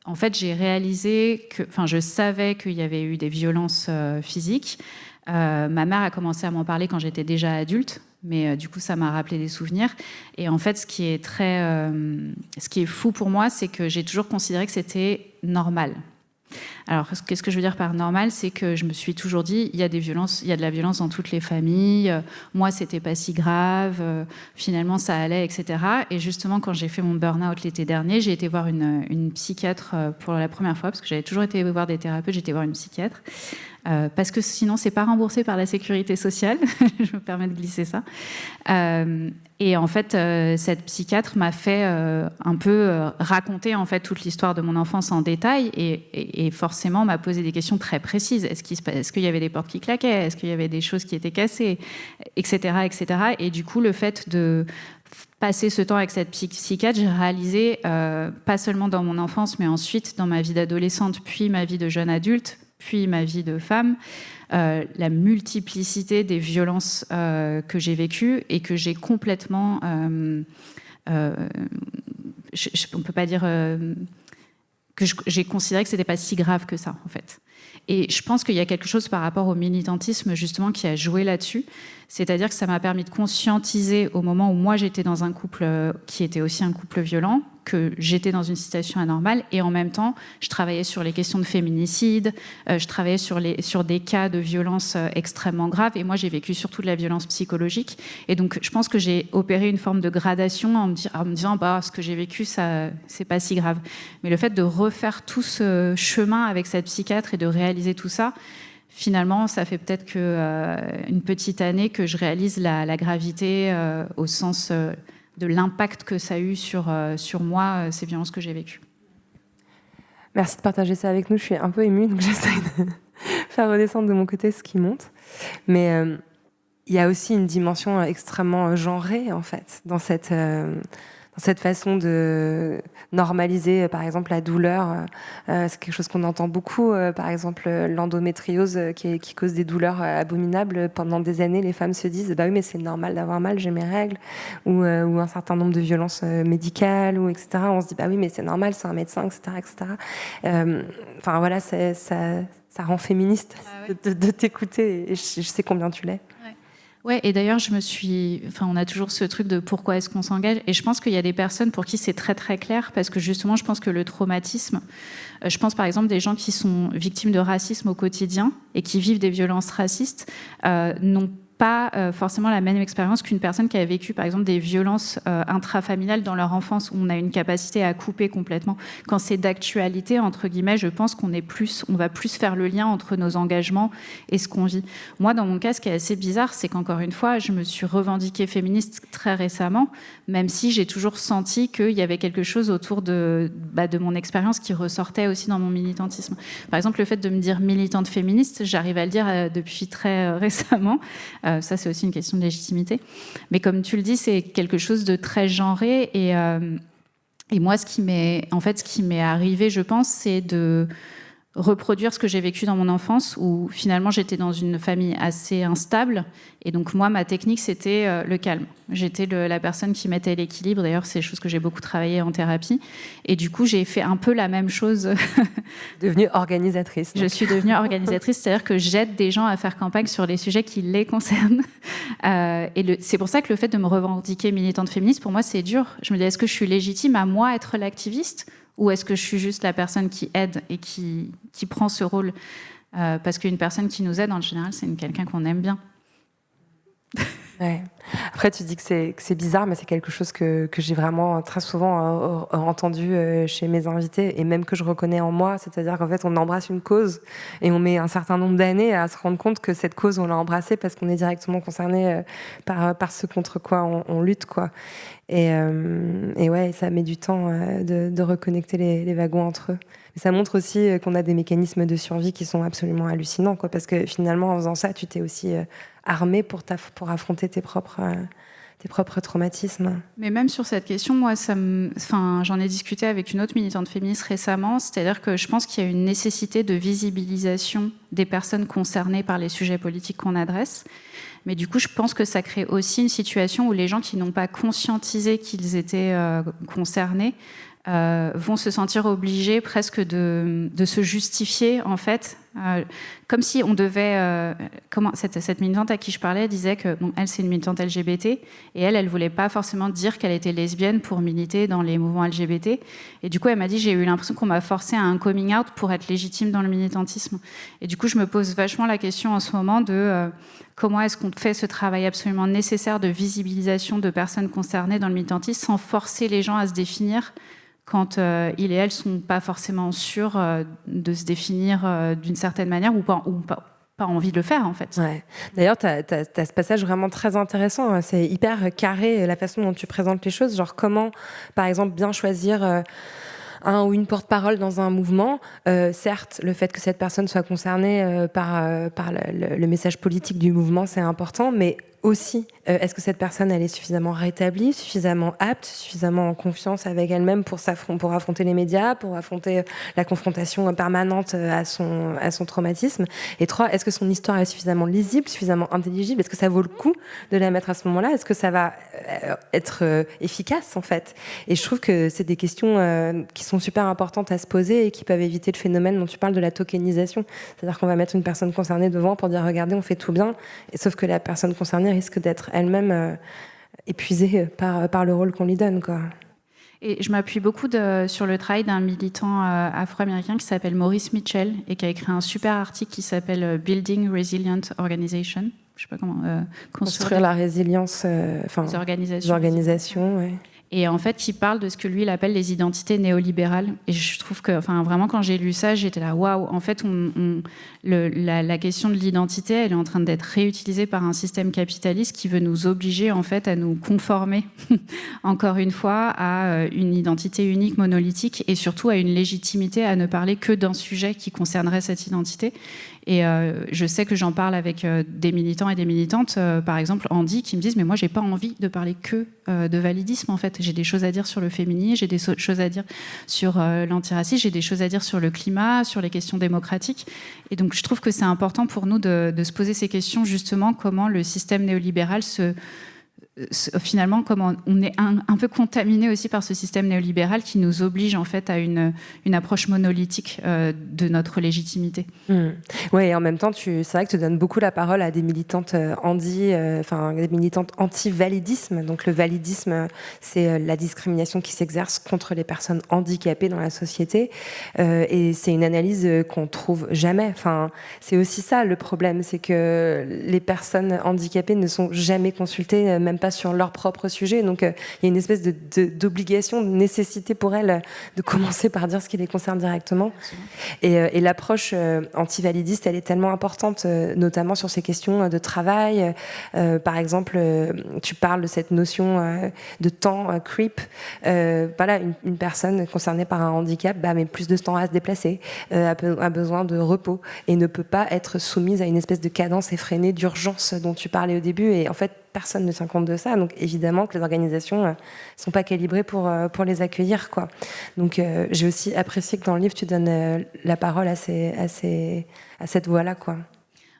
En fait, j'ai réalisé je savais qu'il y avait eu des violences physiques. Ma mère a commencé à m'en parler quand j'étais déjà adulte, mais du coup, ça m'a rappelé des souvenirs. Et en fait, ce qui est fou pour moi, c'est que j'ai toujours considéré que c'était normal. Alors, qu'est-ce que je veux dire par normal ? C'est que je me suis toujours dit, il y a de la violence dans toutes les familles. Moi, c'était pas si grave. Finalement, ça allait, etc. Et justement, quand j'ai fait mon burn-out l'été dernier, j'ai été voir une psychiatre pour la première fois, parce que j'avais toujours été voir des thérapeutes, j'ai été voir une psychiatre. Parce que sinon, c'est pas remboursé par la sécurité sociale. Je me permets de glisser ça. Et en fait, cette psychiatre m'a fait un peu raconter en fait toute l'histoire de mon enfance en détail et forcément m'a posé des questions très précises. Est-ce qu'il y avait des portes qui claquaient ? Est-ce qu'il y avait des choses qui étaient cassées ? Etc., etc. Et du coup, le fait de passer ce temps avec cette psychiatre, j'ai réalisé, pas seulement dans mon enfance, mais ensuite dans ma vie d'adolescente, puis ma vie de jeune adulte, puis ma vie de femme, la multiplicité des violences que j'ai vécues et que j'ai complètement... on ne peut pas dire... que j'ai considéré que ce n'était pas si grave que ça, en fait. Et je pense qu'il y a quelque chose par rapport au militantisme, justement, qui a joué là-dessus. C'est-à-dire que ça m'a permis de conscientiser au moment où moi, j'étais dans un couple qui était aussi un couple violent, que j'étais dans une situation anormale. Et en même temps, je travaillais sur les questions de féminicide, je travaillais sur des cas de violence extrêmement graves. Et moi, j'ai vécu surtout de la violence psychologique. Et donc, je pense que j'ai opéré une forme de gradation en me disant, ce que j'ai vécu, ça, c'est pas si grave. Mais le fait de refaire tout ce chemin avec cette psychiatre et de réaliser tout ça, finalement, ça fait peut-être une petite année que je réalise la gravité au sens de l'impact que ça a eu sur moi, ces violences que j'ai vécues. Merci de partager ça avec nous. Je suis un peu émue, donc j'essaie de faire redescendre de mon côté ce qui monte. Mais il y a aussi une dimension extrêmement genrée, en fait, dans cette façon de normaliser, par exemple, la douleur. C'est quelque chose qu'on entend beaucoup. Par exemple, l'endométriose qui cause des douleurs abominables. Pendant des années, les femmes se disent « oui, mais c'est normal d'avoir mal, j'ai mes règles ». Ou un certain nombre de violences médicales, ou etc. On se dit « oui, mais c'est normal, c'est un médecin, etc. etc. » Voilà, ça rend féministe de t'écouter. Et je sais combien tu l'es. Ouais, et d'ailleurs, on a toujours ce truc de pourquoi est-ce qu'on s'engage. Et je pense qu'il y a des personnes pour qui c'est très très clair, parce que justement, je pense que le traumatisme, je pense par exemple des gens qui sont victimes de racisme au quotidien et qui vivent des violences racistes, n'ont pas forcément la même expérience qu'une personne qui a vécu, par exemple, des violences intrafamiliales dans leur enfance, où on a une capacité à couper complètement. Quand c'est d'actualité, entre guillemets, je pense qu'on va plus faire le lien entre nos engagements et ce qu'on vit. Moi, dans mon cas, ce qui est assez bizarre, c'est qu'encore une fois, je me suis revendiquée féministe très récemment, même si j'ai toujours senti qu'il y avait quelque chose autour de mon expérience qui ressortait aussi dans mon militantisme. Par exemple, le fait de me dire militante féministe, j'arrive à le dire depuis très récemment. Ça, c'est aussi une question de légitimité. Mais comme tu le dis, c'est quelque chose de très genré. Et moi, ce qui m'est arrivé, je pense, c'est de reproduire ce que j'ai vécu dans mon enfance, où finalement j'étais dans une famille assez instable, et donc moi ma technique c'était le calme. J'étais la personne qui mettait l'équilibre, d'ailleurs c'est des choses que j'ai beaucoup travaillé en thérapie, et du coup j'ai fait un peu la même chose. Devenue organisatrice. Je suis devenue organisatrice, c'est-à-dire que j'aide des gens à faire campagne sur les sujets qui les concernent, et c'est pour ça que le fait de me revendiquer militante féministe, pour moi c'est dur. Je me dis, est-ce que je suis légitime à moi être l'activiste, ou est-ce que je suis juste la personne qui aide et qui prend ce rôle, parce qu'une personne qui nous aide, en général, c'est quelqu'un qu'on aime bien. Ouais. Après, tu dis que c'est bizarre, mais c'est quelque chose que j'ai vraiment très souvent entendu chez mes invités, et même que je reconnais en moi. C'est-à-dire qu'en fait, on embrasse une cause et on met un certain nombre d'années à se rendre compte que cette cause, on l'a embrassée parce qu'on est directement concerné par ce contre quoi on lutte, quoi. Et ouais, ça met du temps de reconnecter les wagons entre eux. Mais ça montre aussi qu'on a des mécanismes de survie qui sont absolument hallucinants, quoi, parce que finalement, en faisant ça, tu t'es aussi armé pour affronter tes propres traumatismes. Mais même sur cette question, moi, j'en ai discuté avec une autre militante féministe récemment, c'est-à-dire que je pense qu'il y a une nécessité de visibilisation des personnes concernées par les sujets politiques qu'on adresse. Mais du coup, je pense que ça crée aussi une situation où les gens qui n'ont pas conscientisé qu'ils étaient concernés vont se sentir obligés presque de se justifier, en fait, comme si on devait... cette militante à qui je parlais disait que, bon, elle, c'est une militante LGBT, et elle voulait pas forcément dire qu'elle était lesbienne pour militer dans les mouvements LGBT. Et du coup, elle m'a dit, j'ai eu l'impression qu'on m'a forcé à un coming out pour être légitime dans le militantisme. Et du coup, je me pose vachement la question en ce moment de... comment est-ce qu'on fait ce travail absolument nécessaire de visibilisation de personnes concernées dans le militantisme sans forcer les gens à se définir quand ils et elles ne sont pas forcément sûrs de se définir d'une certaine manière ou pas envie de le faire, en fait. Ouais. D'ailleurs, tu as ce passage vraiment très intéressant. C'est hyper carré, la façon dont tu présentes les choses. Genre comment, par exemple, bien choisir... un ou une porte-parole dans un mouvement. Certes, le fait que cette personne soit concernée par le message politique du mouvement, c'est important, mais aussi, est-ce que cette personne, elle est suffisamment rétablie, suffisamment apte, suffisamment en confiance avec elle-même pour affronter les médias, pour affronter la confrontation permanente à son traumatisme? Et 3, est-ce que son histoire est suffisamment lisible, suffisamment intelligible? Est-ce que ça vaut le coup de la mettre à ce moment-là? Est-ce que ça va être efficace, en fait? Et je trouve que c'est des questions qui sont super importantes à se poser et qui peuvent éviter le phénomène dont tu parles de la tokenisation. C'est-à-dire qu'on va mettre une personne concernée devant pour dire « Regardez, on fait tout bien », et sauf que la personne concernée risque d'être elle-même épuisée par le rôle qu'on lui donne, quoi. Et je m'appuie beaucoup sur le travail d'un militant afro-américain qui s'appelle Maurice Mitchell et qui a écrit un super article qui s'appelle Building Resilient Organization. Je sais pas comment... construire la résilience des organisations, ouais. Et en fait, qui parle de ce que lui, il appelle les identités néolibérales. Et je trouve que, vraiment, quand j'ai lu ça, j'étais là, waouh, en fait, la question de l'identité, elle est en train d'être réutilisée par un système capitaliste qui veut nous obliger, en fait, à nous conformer, encore une fois, à une identité unique, monolithique, et surtout à une légitimité à ne parler que d'un sujet qui concernerait cette identité. Et je sais que j'en parle avec des militants et des militantes, par exemple Andy, qui me disent « Mais moi, j'ai pas envie de parler que de validisme, en fait. J'ai des choses à dire sur le féminisme, j'ai des choses à dire sur l'antiracisme, j'ai des choses à dire sur le climat, sur les questions démocratiques. » Et donc, je trouve que c'est important pour nous de se poser ces questions, justement, comment le système néolibéral finalement, comment on est un peu contaminé aussi par ce système néolibéral qui nous oblige en fait à une approche monolithique de notre légitimité. Oui, et en même temps, c'est vrai que tu donnes beaucoup la parole à des militantes des militantes anti-validisme. Donc le validisme, c'est la discrimination qui s'exerce contre les personnes handicapées dans la société. Et c'est une analyse qu'on trouve jamais. Enfin, c'est aussi ça le problème, c'est que les personnes handicapées ne sont jamais consultées, même pas sur leur propre sujet. Donc, il y a une espèce d'obligation, de nécessité pour elles de commencer par dire ce qui les concerne directement. Et l'approche anti-validiste, elle est tellement importante, notamment sur ces questions de travail. Par exemple, tu parles de cette notion de temps creep. Voilà, une personne concernée par un handicap met plus de temps à se déplacer, a besoin de repos et ne peut pas être soumise à une espèce de cadence effrénée d'urgence dont tu parlais au début. Et en fait, personne ne tient compte de ça. Donc, évidemment que les organisations ne sont pas calibrées pour les accueillir, quoi. Donc, j'ai aussi apprécié que dans le livre, tu donnes la parole à cette voix-là, quoi.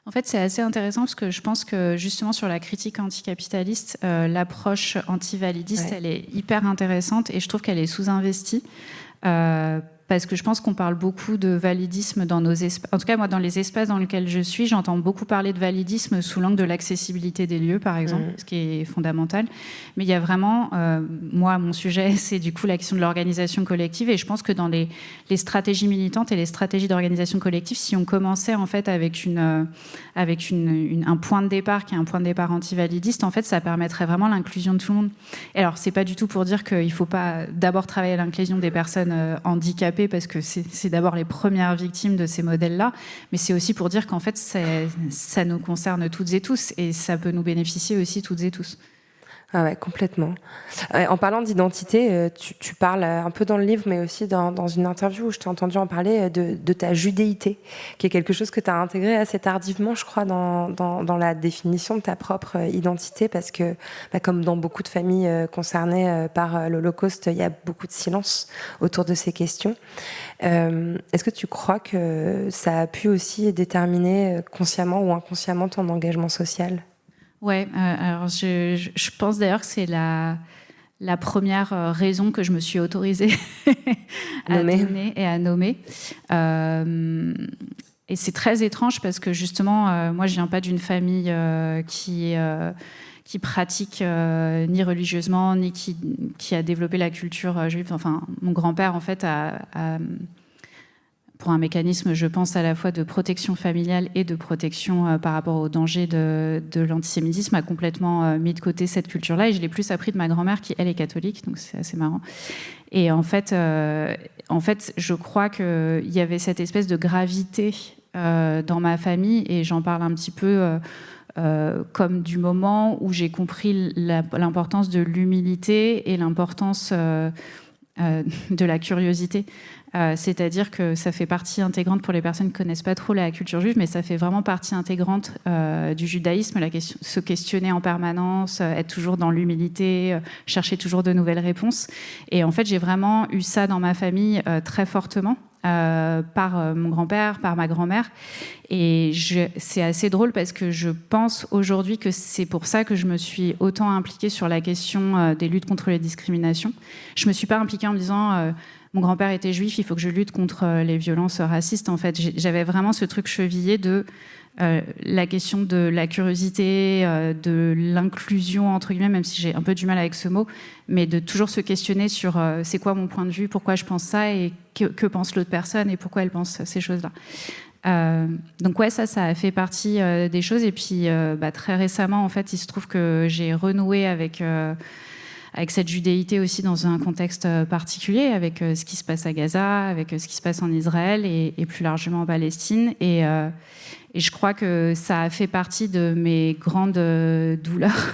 En fait, c'est assez intéressant parce que je pense que justement sur la critique anticapitaliste, l'approche anti-validiste, elle est hyper intéressante et je trouve qu'elle est sous-investie. parce que je pense qu'on parle beaucoup de validisme dans nos espaces. En tout cas, moi, dans les espaces dans lesquels je suis, j'entends beaucoup parler de validisme sous l'angle de l'accessibilité des lieux, par exemple, ce qui est fondamental. Mais il y a vraiment, moi, mon sujet, c'est du coup la question de l'organisation collective. Et je pense que dans les stratégies militantes et les stratégies d'organisation collective, si on commençait en fait avec un point de départ qui est un point de départ anti-validiste, en fait, ça permettrait vraiment l'inclusion de tout le monde. Et alors, c'est pas du tout pour dire qu'il ne faut pas d'abord travailler à l'inclusion des personnes handicapées, parce que c'est d'abord les premières victimes de ces modèles-là, mais c'est aussi pour dire qu'en fait, ça nous concerne toutes et tous, et ça peut nous bénéficier aussi toutes et tous. Ah ouais, complètement. En parlant d'identité, tu parles un peu dans le livre, mais aussi dans une interview où je t'ai entendu en parler de ta judéité, qui est quelque chose que tu as intégré assez tardivement, je crois, dans la définition de ta propre identité, parce que, comme dans beaucoup de familles concernées par l'Holocauste, il y a beaucoup de silence autour de ces questions. Est-ce que tu crois que ça a pu aussi déterminer consciemment ou inconsciemment ton engagement social ? Ouais, alors je pense d'ailleurs que c'est la première raison que je me suis autorisée à donner et à nommer. Et c'est très étrange parce que justement, moi je viens pas d'une famille qui pratique ni religieusement, ni qui a développé la culture juive. Enfin, mon grand-père, en fait, pour un mécanisme, je pense, à la fois de protection familiale et de protection par rapport au danger de l'antisémitisme, a complètement mis de côté cette culture-là. Et je l'ai plus appris de ma grand-mère, qui, elle, est catholique, donc c'est assez marrant. Et en fait, je crois qu'il y avait cette espèce de gravité dans ma famille, et j'en parle un petit peu comme du moment où j'ai compris l'importance de l'humilité et l'importance de la curiosité. C'est-à-dire que ça fait partie intégrante pour les personnes qui ne connaissent pas trop la culture juive, mais ça fait vraiment partie intégrante du judaïsme, se questionner en permanence, être toujours dans l'humilité, chercher toujours de nouvelles réponses. Et en fait, j'ai vraiment eu ça dans ma famille très fortement, par mon grand-père, par ma grand-mère. Et c'est assez drôle parce que je pense aujourd'hui que c'est pour ça que je me suis autant impliquée sur la question des luttes contre les discriminations. Je ne me suis pas impliquée en me disant... mon grand-père était juif, il faut que je lutte contre les violences racistes. En fait, j'avais vraiment ce truc chevillé de la question de la curiosité, de l'inclusion, entre guillemets, même si j'ai un peu du mal avec ce mot, mais de toujours se questionner sur c'est quoi mon point de vue, pourquoi je pense ça, et que pense l'autre personne, et pourquoi elle pense ces choses-là. Donc ouais, ça a fait partie des choses. Et puis très récemment, en fait, il se trouve que j'ai renoué avec cette judéité aussi dans un contexte particulier, avec ce qui se passe à Gaza, avec ce qui se passe en Israël et plus largement en Palestine. Et je crois que ça a fait partie de mes grandes douleurs,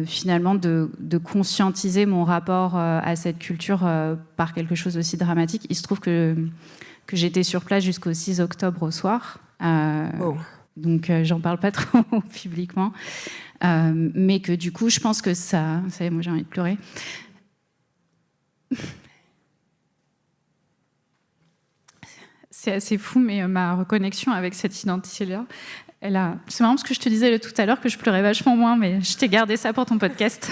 finalement, de conscientiser mon rapport à cette culture par quelque chose aussi dramatique. Il se trouve que j'étais sur place jusqu'au 6 octobre au soir. Donc, j'en parle pas trop publiquement. Mais que du coup, je pense que ça... Vous savez, moi, j'ai envie de pleurer. C'est assez fou, mais ma reconnexion avec cette identité-là, c'est marrant parce que je te disais tout à l'heure que je pleurais vachement moins, mais je t'ai gardé ça pour ton podcast.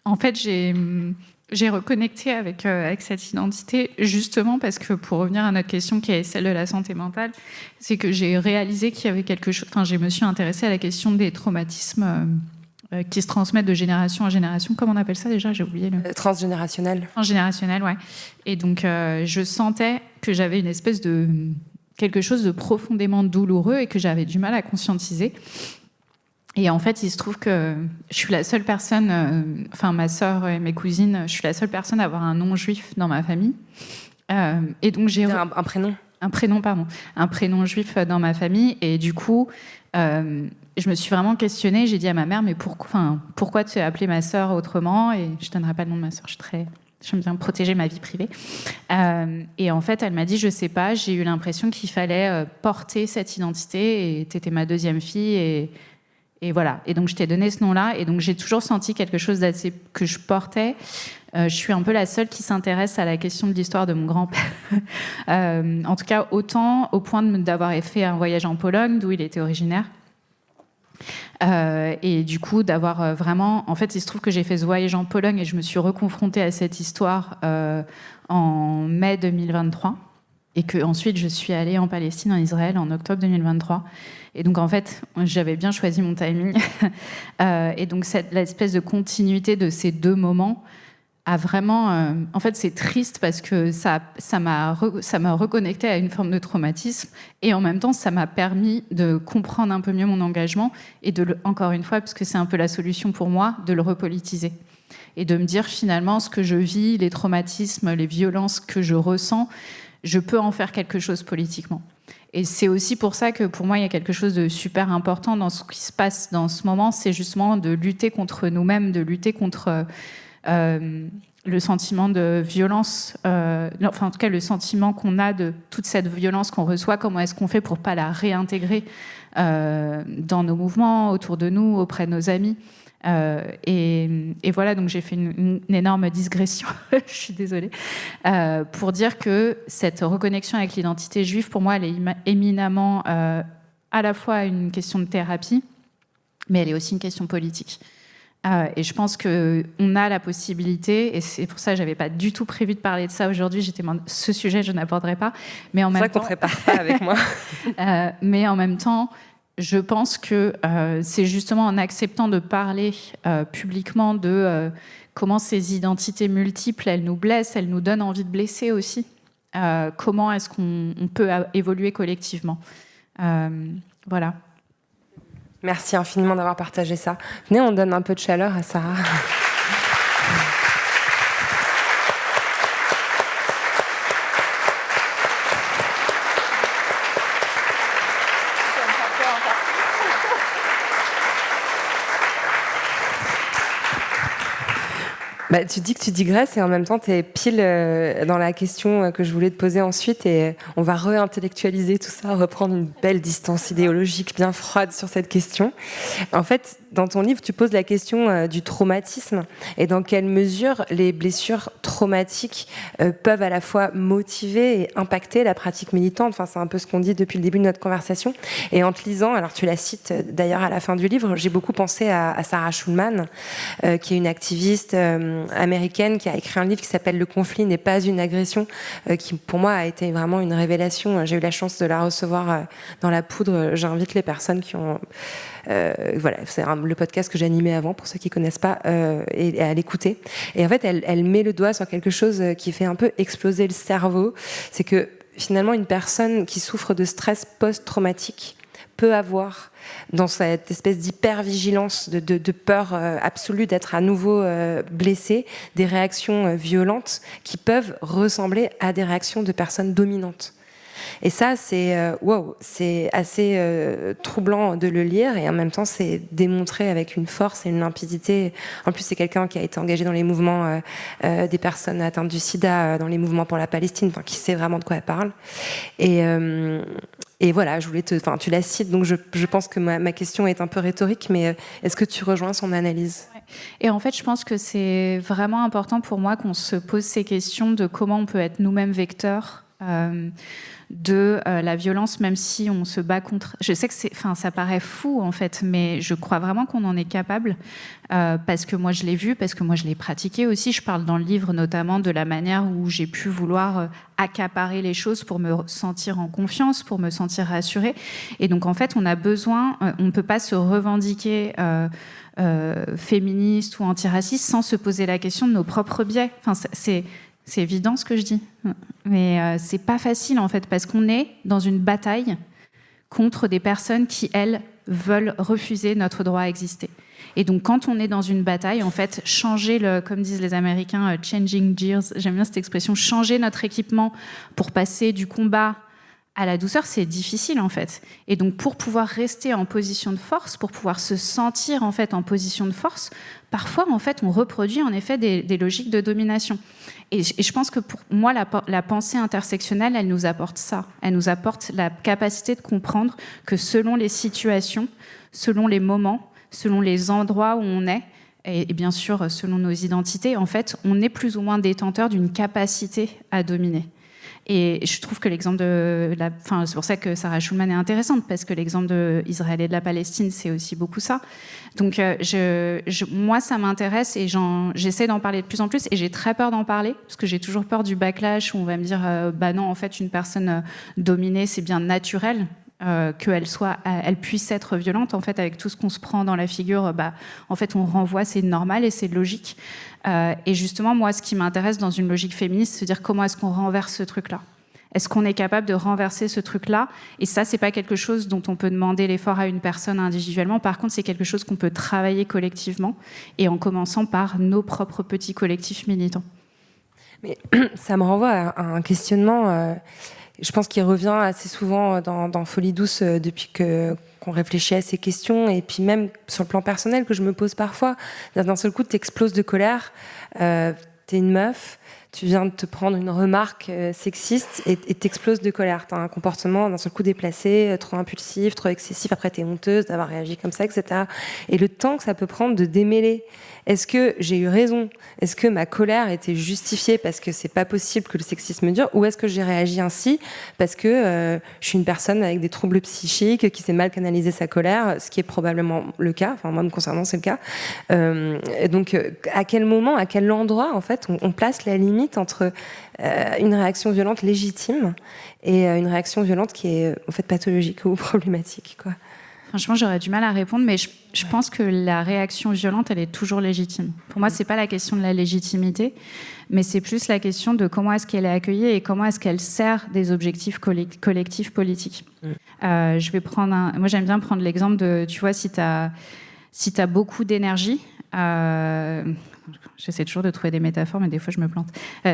En fait, j'ai reconnecté avec cette identité justement parce que, pour revenir à notre question qui est celle de la santé mentale, c'est que j'ai réalisé qu'il y avait quelque chose... Enfin, je me suis intéressée à la question des traumatismes qui se transmettent de génération en génération. Comment on appelle ça déjà ? J'ai oublié le... Transgénérationnel. Transgénérationnel, ouais. Et donc, je sentais que j'avais une espèce de... quelque chose de profondément douloureux et que j'avais du mal à conscientiser. Et en fait, il se trouve que je suis la seule personne, ma sœur et mes cousines, je suis la seule personne à avoir un nom juif dans ma famille. Et donc j'ai un prénom. Un prénom juif dans ma famille. Et du coup, je me suis vraiment questionnée. J'ai dit à ma mère, mais pourquoi tu as appelé ma sœur autrement ? Et je donnerai pas le nom de ma sœur. J'aime bien protéger ma vie privée. Et en fait, elle m'a dit, je sais pas. J'ai eu l'impression qu'il fallait porter cette identité. Et t'étais ma deuxième fille. Et voilà. Et donc, je t'ai donné ce nom-là. Et donc, j'ai toujours senti quelque chose d'assez que je portais. Je suis un peu la seule qui s'intéresse à la question de l'histoire de mon grand-père. En tout cas, autant au point d'avoir fait un voyage en Pologne, d'où il était originaire. Et du coup, d'avoir vraiment... En fait, il se trouve que j'ai fait ce voyage en Pologne et je me suis reconfrontée à cette histoire en mai 2023. Et qu'ensuite, je suis allée en Palestine, en Israël, en octobre 2023. Et donc, en fait, j'avais bien choisi mon timing. Et donc, l'espèce de continuité de ces deux moments a vraiment... en fait, c'est triste parce que ça m'a reconnecté à une forme de traumatisme. Et en même temps, ça m'a permis de comprendre un peu mieux mon engagement et encore une fois, parce que c'est un peu la solution pour moi, de le repolitiser. Et de me dire, finalement, ce que je vis, les traumatismes, les violences que je ressens, je peux en faire quelque chose politiquement. Et c'est aussi pour ça que, pour moi, il y a quelque chose de super important dans ce qui se passe dans ce moment, c'est justement de lutter contre nous-mêmes, de lutter contre... le sentiment de violence, enfin en tout cas le sentiment qu'on a de toute cette violence qu'on reçoit, comment est-ce qu'on fait pour pas la réintégrer dans nos mouvements, autour de nous, auprès de nos amis. Et voilà, donc j'ai fait une énorme digression, je suis désolée, pour dire que cette reconnexion avec l'identité juive, pour moi, elle est éminemment à la fois une question de thérapie, mais elle est aussi une question politique. Et je pense qu'on a la possibilité, et c'est pour ça que je n'avais pas du tout prévu de parler de ça aujourd'hui, ce sujet, je n'aborderai pas. Mais en même temps, c'est pour ça qu'on ne prépare pas avec moi. Mais en même temps, je pense que c'est justement en acceptant de parler publiquement de comment ces identités multiples, elles nous blessent, elles nous donnent envie de blesser aussi. Comment est-ce qu'on peut évoluer collectivement. Voilà. Merci infiniment d'avoir partagé ça. Venez, on donne un peu de chaleur à Sarah. Bah, tu dis que tu digresses et en même temps, tu es pile dans la question que je voulais te poser ensuite et on va réintellectualiser tout ça, reprendre une belle distance idéologique bien froide sur cette question. En fait, dans ton livre, tu poses la question du traumatisme et dans quelle mesure les blessures traumatiques peuvent à la fois motiver et impacter la pratique militante. Enfin, c'est un peu ce qu'on dit depuis le début de notre conversation. Et en te lisant, alors tu la cites d'ailleurs à la fin du livre, j'ai beaucoup pensé à Sarah Schulman, qui est une activiste américaine qui a écrit un livre qui s'appelle « Le conflit n'est pas une agression », qui pour moi a été vraiment une révélation. J'ai eu la chance de la recevoir dans La Poudre. J'invite les personnes qui ont... voilà, c'est le podcast que j'animais avant, pour ceux qui ne connaissent pas, et à l'écouter. Et en fait, elle met le doigt sur quelque chose qui fait un peu exploser le cerveau. C'est que finalement, une personne qui souffre de stress post-traumatique peut avoir, dans cette espèce d'hypervigilance, de peur absolue d'être à nouveau blessée, des réactions violentes qui peuvent ressembler à des réactions de personnes dominantes. Et ça, c'est assez troublant de le lire et en même temps, c'est démontré avec une force et une limpidité. En plus, c'est quelqu'un qui a été engagé dans les mouvements des personnes atteintes du sida, dans les mouvements pour la Palestine, qui sait vraiment de quoi elle parle. Et voilà, tu la cites, donc je pense que ma question est un peu rhétorique, mais est-ce que tu rejoins son analyse ? Et en fait, je pense que c'est vraiment important pour moi qu'on se pose ces questions de comment on peut être nous-mêmes vecteurs de la violence, même si on se bat contre... Je sais que ça paraît fou, en fait, mais je crois vraiment qu'on en est capable, parce que moi, je l'ai vu, parce que moi, je l'ai pratiqué aussi. Je parle dans le livre, notamment, de la manière où j'ai pu vouloir accaparer les choses pour me sentir en confiance, pour me sentir rassurée. Et donc, en fait, on a besoin... on ne peut pas se revendiquer... féministe ou antiraciste sans se poser la question de nos propres biais. Enfin, c'est évident ce que je dis, mais c'est pas facile en fait, parce qu'on est dans une bataille contre des personnes qui, elles, veulent refuser notre droit à exister. Et donc, quand on est dans une bataille, en fait, comme disent les Américains, changing gears, j'aime bien cette expression, changer notre équipement pour passer du combat à la douceur, c'est difficile en fait. Et donc pour pouvoir rester en position de force, pour pouvoir se sentir en fait en position de force, parfois en fait on reproduit en effet des logiques de domination. Et je pense que pour moi la pensée intersectionnelle, elle nous apporte ça. Elle nous apporte la capacité de comprendre que selon les situations, selon les moments, selon les endroits où on est, et bien sûr selon nos identités, en fait, on est plus ou moins détenteur d'une capacité à dominer. Et je trouve que l'exemple c'est pour ça que Sarah Schulman est intéressante, parce que l'exemple d'Israël et de la Palestine, c'est aussi beaucoup ça. Donc, moi, ça m'intéresse et j'essaie d'en parler de plus en plus. Et j'ai très peur d'en parler, parce que j'ai toujours peur du backlash où on va me dire bah non, en fait, une personne dominée, c'est bien naturel. Elle puisse être violente, en fait, avec tout ce qu'on se prend dans la figure, en fait, on renvoie, c'est normal et c'est logique. Et justement, moi, ce qui m'intéresse dans une logique féministe, c'est de dire comment est-ce qu'on renverse ce truc-là. Est-ce qu'on est capable de renverser ce truc-là ? Et ça, c'est pas quelque chose dont on peut demander l'effort à une personne individuellement. Par contre, c'est quelque chose qu'on peut travailler collectivement, et en commençant par nos propres petits collectifs militants. Mais ça me renvoie à un questionnement. Je pense qu'il revient assez souvent dans Folie douce depuis qu'on réfléchit à ces questions, et puis même sur le plan personnel que je me pose parfois. D'un seul coup, t'exploses de colère, t'es une meuf, tu viens de te prendre une remarque sexiste et t'exploses de colère. T'as un comportement d'un seul coup déplacé, trop impulsif, trop excessif, après t'es honteuse d'avoir réagi comme ça, etc. Et le temps que ça peut prendre de démêler, est-ce que j'ai eu raison ? Est-ce que ma colère était justifiée parce que c'est pas possible que le sexisme dure ? Ou est-ce que j'ai réagi ainsi parce que je suis une personne avec des troubles psychiques qui sait mal canaliser sa colère, ce qui est probablement le cas, enfin moi me concernant c'est le cas. Et donc à quel moment, à quel endroit en fait on place la limite entre une réaction violente légitime et une réaction violente qui est en fait pathologique ou problématique, quoi. Franchement, j'aurais du mal à répondre, mais je pense que la réaction violente, elle est toujours légitime. Pour moi, c'est pas la question de la légitimité, mais c'est plus la question de comment est-ce qu'elle est accueillie et comment est-ce qu'elle sert des objectifs collectifs politiques. Moi, j'aime bien prendre l'exemple de, tu vois, si t'as beaucoup d'énergie, j'essaie toujours de trouver des métaphores, mais des fois je me plante.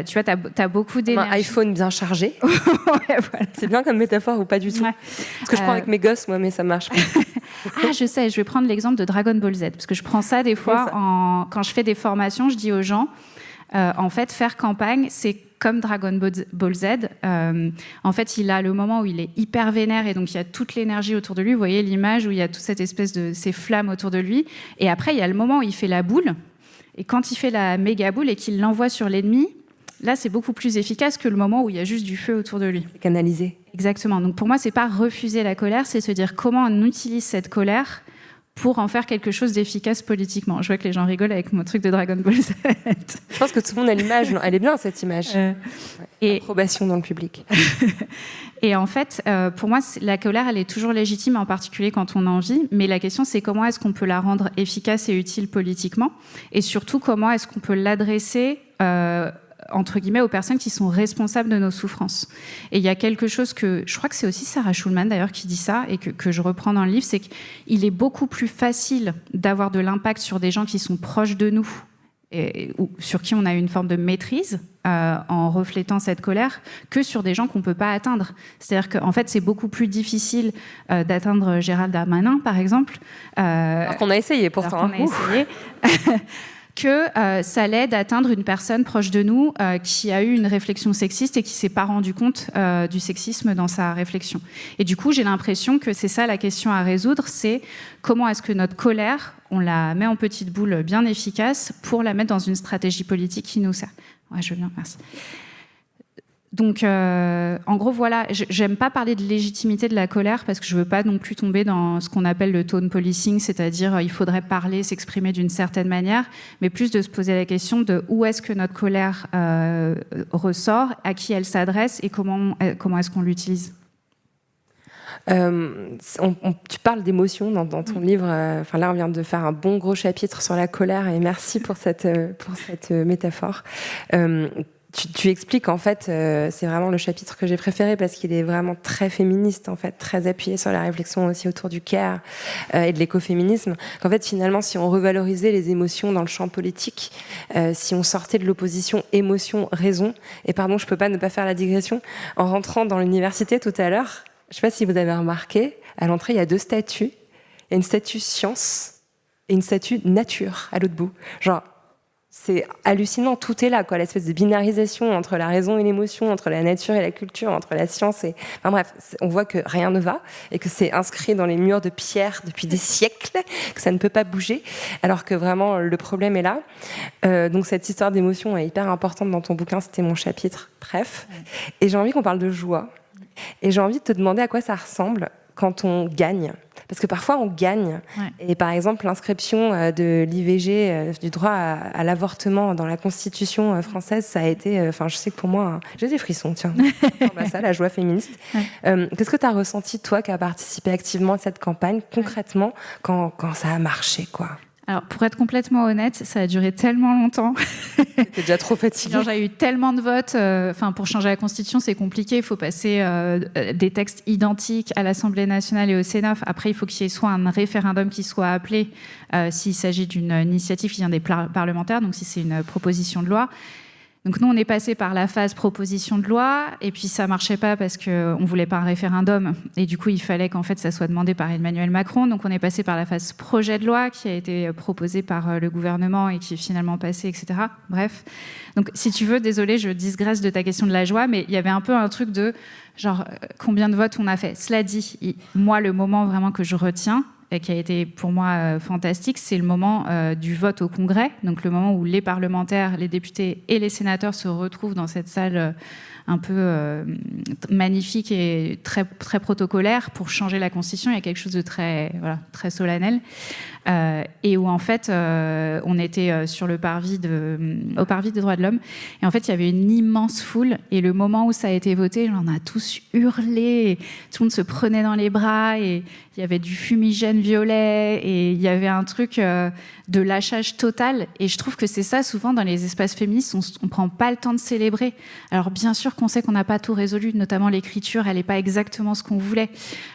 Tu vois, t'as beaucoup d'énergie. Un iPhone bien chargé. Ouais, voilà. C'est bien comme métaphore ou pas du tout? Ouais. Parce que je prends avec mes gosses, moi, mais ça marche pas. Je sais, je vais prendre l'exemple de Dragon Ball Z, parce que je prends ça des fois quand je fais des formations, je dis aux gens, en fait, faire campagne, c'est comme Dragon Ball Z. En fait, il a le moment où il est hyper vénère et donc il y a toute l'énergie autour de lui. Vous voyez l'image où il y a toute cette espèce de ces flammes autour de lui. Et après, il y a le moment où il fait la boule. Et quand il fait la méga boule et qu'il l'envoie sur l'ennemi, là, c'est beaucoup plus efficace que le moment où il y a juste du feu autour de lui. Canaliser. Exactement. Donc pour moi, c'est pas refuser la colère, c'est se dire comment on utilise cette colère pour en faire quelque chose d'efficace politiquement. Je vois que les gens rigolent avec mon truc de Dragon Ball Z. Je pense que tout le monde a l'image. Elle est bien, cette image. Et approbation dans le public. Et en fait, pour moi, la colère, elle est toujours légitime, en particulier quand on a envie. Mais la question, c'est comment est-ce qu'on peut la rendre efficace et utile politiquement ? Et surtout, comment est-ce qu'on peut l'adresser entre guillemets, aux personnes qui sont responsables de nos souffrances. Et il y a quelque chose que, je crois que c'est aussi Sarah Schulman d'ailleurs qui dit ça, et que je reprends dans le livre, c'est qu'il est beaucoup plus facile d'avoir de l'impact sur des gens qui sont proches de nous, ou sur qui on a une forme de maîtrise en reflétant cette colère, que sur des gens qu'on ne peut pas atteindre. C'est-à-dire qu'en fait, c'est beaucoup plus difficile d'atteindre Gérald Darmanin, par exemple. Alors qu'on a essayé pourtant. Que ça l'aide d'atteindre une personne proche de nous qui a eu une réflexion sexiste et qui ne s'est pas rendu compte du sexisme dans sa réflexion. Et du coup, j'ai l'impression que c'est ça la question à résoudre, c'est comment est-ce que notre colère, on la met en petite boule bien efficace pour la mettre dans une stratégie politique qui nous sert. Ouais, je veux bien, merci. Donc, en gros, voilà, j'aime pas parler de légitimité de la colère parce que je veux pas non plus tomber dans ce qu'on appelle le tone policing, c'est-à-dire il faudrait parler, s'exprimer d'une certaine manière, mais plus de se poser la question de où est-ce que notre colère ressort, à qui elle s'adresse et comment est-ce qu'on l'utilise. Tu parles d'émotion dans ton livre. Enfin, là, on vient de faire un bon gros chapitre sur la colère et merci pour cette métaphore. Tu expliques en fait, c'est vraiment le chapitre que j'ai préféré parce qu'il est vraiment très féministe en fait, très appuyé sur la réflexion aussi autour du care et de l'écoféminisme. Qu'en fait finalement, si on revalorisait les émotions dans le champ politique, si on sortait de l'opposition émotion-raison, et pardon, je peux pas ne pas faire la digression, en rentrant dans l'université tout à l'heure, je sais pas si vous avez remarqué, à l'entrée il y a 2 statues, il y a une statue science et une statue nature à l'autre bout. Genre, c'est hallucinant, tout est là, quoi, l'espèce de binarisation entre la raison et l'émotion, entre la nature et la culture, entre la science et... Enfin bref, on voit que rien ne va et que c'est inscrit dans les murs de pierre depuis des siècles, que ça ne peut pas bouger, alors que vraiment le problème est là. Donc cette histoire d'émotion est hyper importante dans ton bouquin, c'était mon chapitre, bref. Et j'ai envie qu'on parle de joie. Et j'ai envie de te demander à quoi ça ressemble quand on gagne. Parce que parfois on gagne. Ouais. Et par exemple, l'inscription de l'IVG, du droit à l'avortement dans la Constitution française, ça a été... Enfin, je sais que pour moi, j'ai des frissons, tiens. Ça, la joie féministe. Ouais. Qu'est-ce que tu as ressenti, toi, qui as participé activement à cette campagne, concrètement, quand ça a marché, quoi ? Alors, pour être complètement honnête, ça a duré tellement longtemps. T'es déjà trop fatiguée. J'ai eu tellement de votes. Pour changer la Constitution, c'est compliqué. Il faut passer des textes identiques à l'Assemblée nationale et au Sénat. Après, il faut qu'il y ait soit un référendum qui soit appelé s'il s'agit d'une initiative qui vient des parlementaires, donc si c'est une proposition de loi. Donc nous, on est passé par la phase proposition de loi, et puis ça marchait pas parce qu'on voulait pas un référendum, et du coup, il fallait qu'en fait, ça soit demandé par Emmanuel Macron. Donc on est passé par la phase projet de loi, qui a été proposé par le gouvernement et qui est finalement passé, etc. Bref. Donc si tu veux, désolée, je digresse de ta question de la joie, mais il y avait un peu un truc de genre combien de votes on a fait. Cela dit, moi, le moment vraiment que je retiens, qui a été pour moi fantastique, c'est le moment du vote au Congrès, donc le moment où les parlementaires, les députés et les sénateurs se retrouvent dans cette salle un peu magnifique et très, très protocolaire pour changer la Constitution. Il y a quelque chose de très, très solennel. Et où en fait on était sur le parvis au parvis des droits de l'homme, et en fait il y avait une immense foule, et le moment où ça a été voté, on a tous hurlé, tout le monde se prenait dans les bras, et il y avait du fumigène violet, et il y avait un truc de lâchage total. Et je trouve que c'est ça, souvent dans les espaces féministes, on prend pas le temps de célébrer. Alors bien sûr qu'on sait qu'on n'a pas tout résolu, notamment l'écriture, elle n'est pas exactement ce qu'on voulait.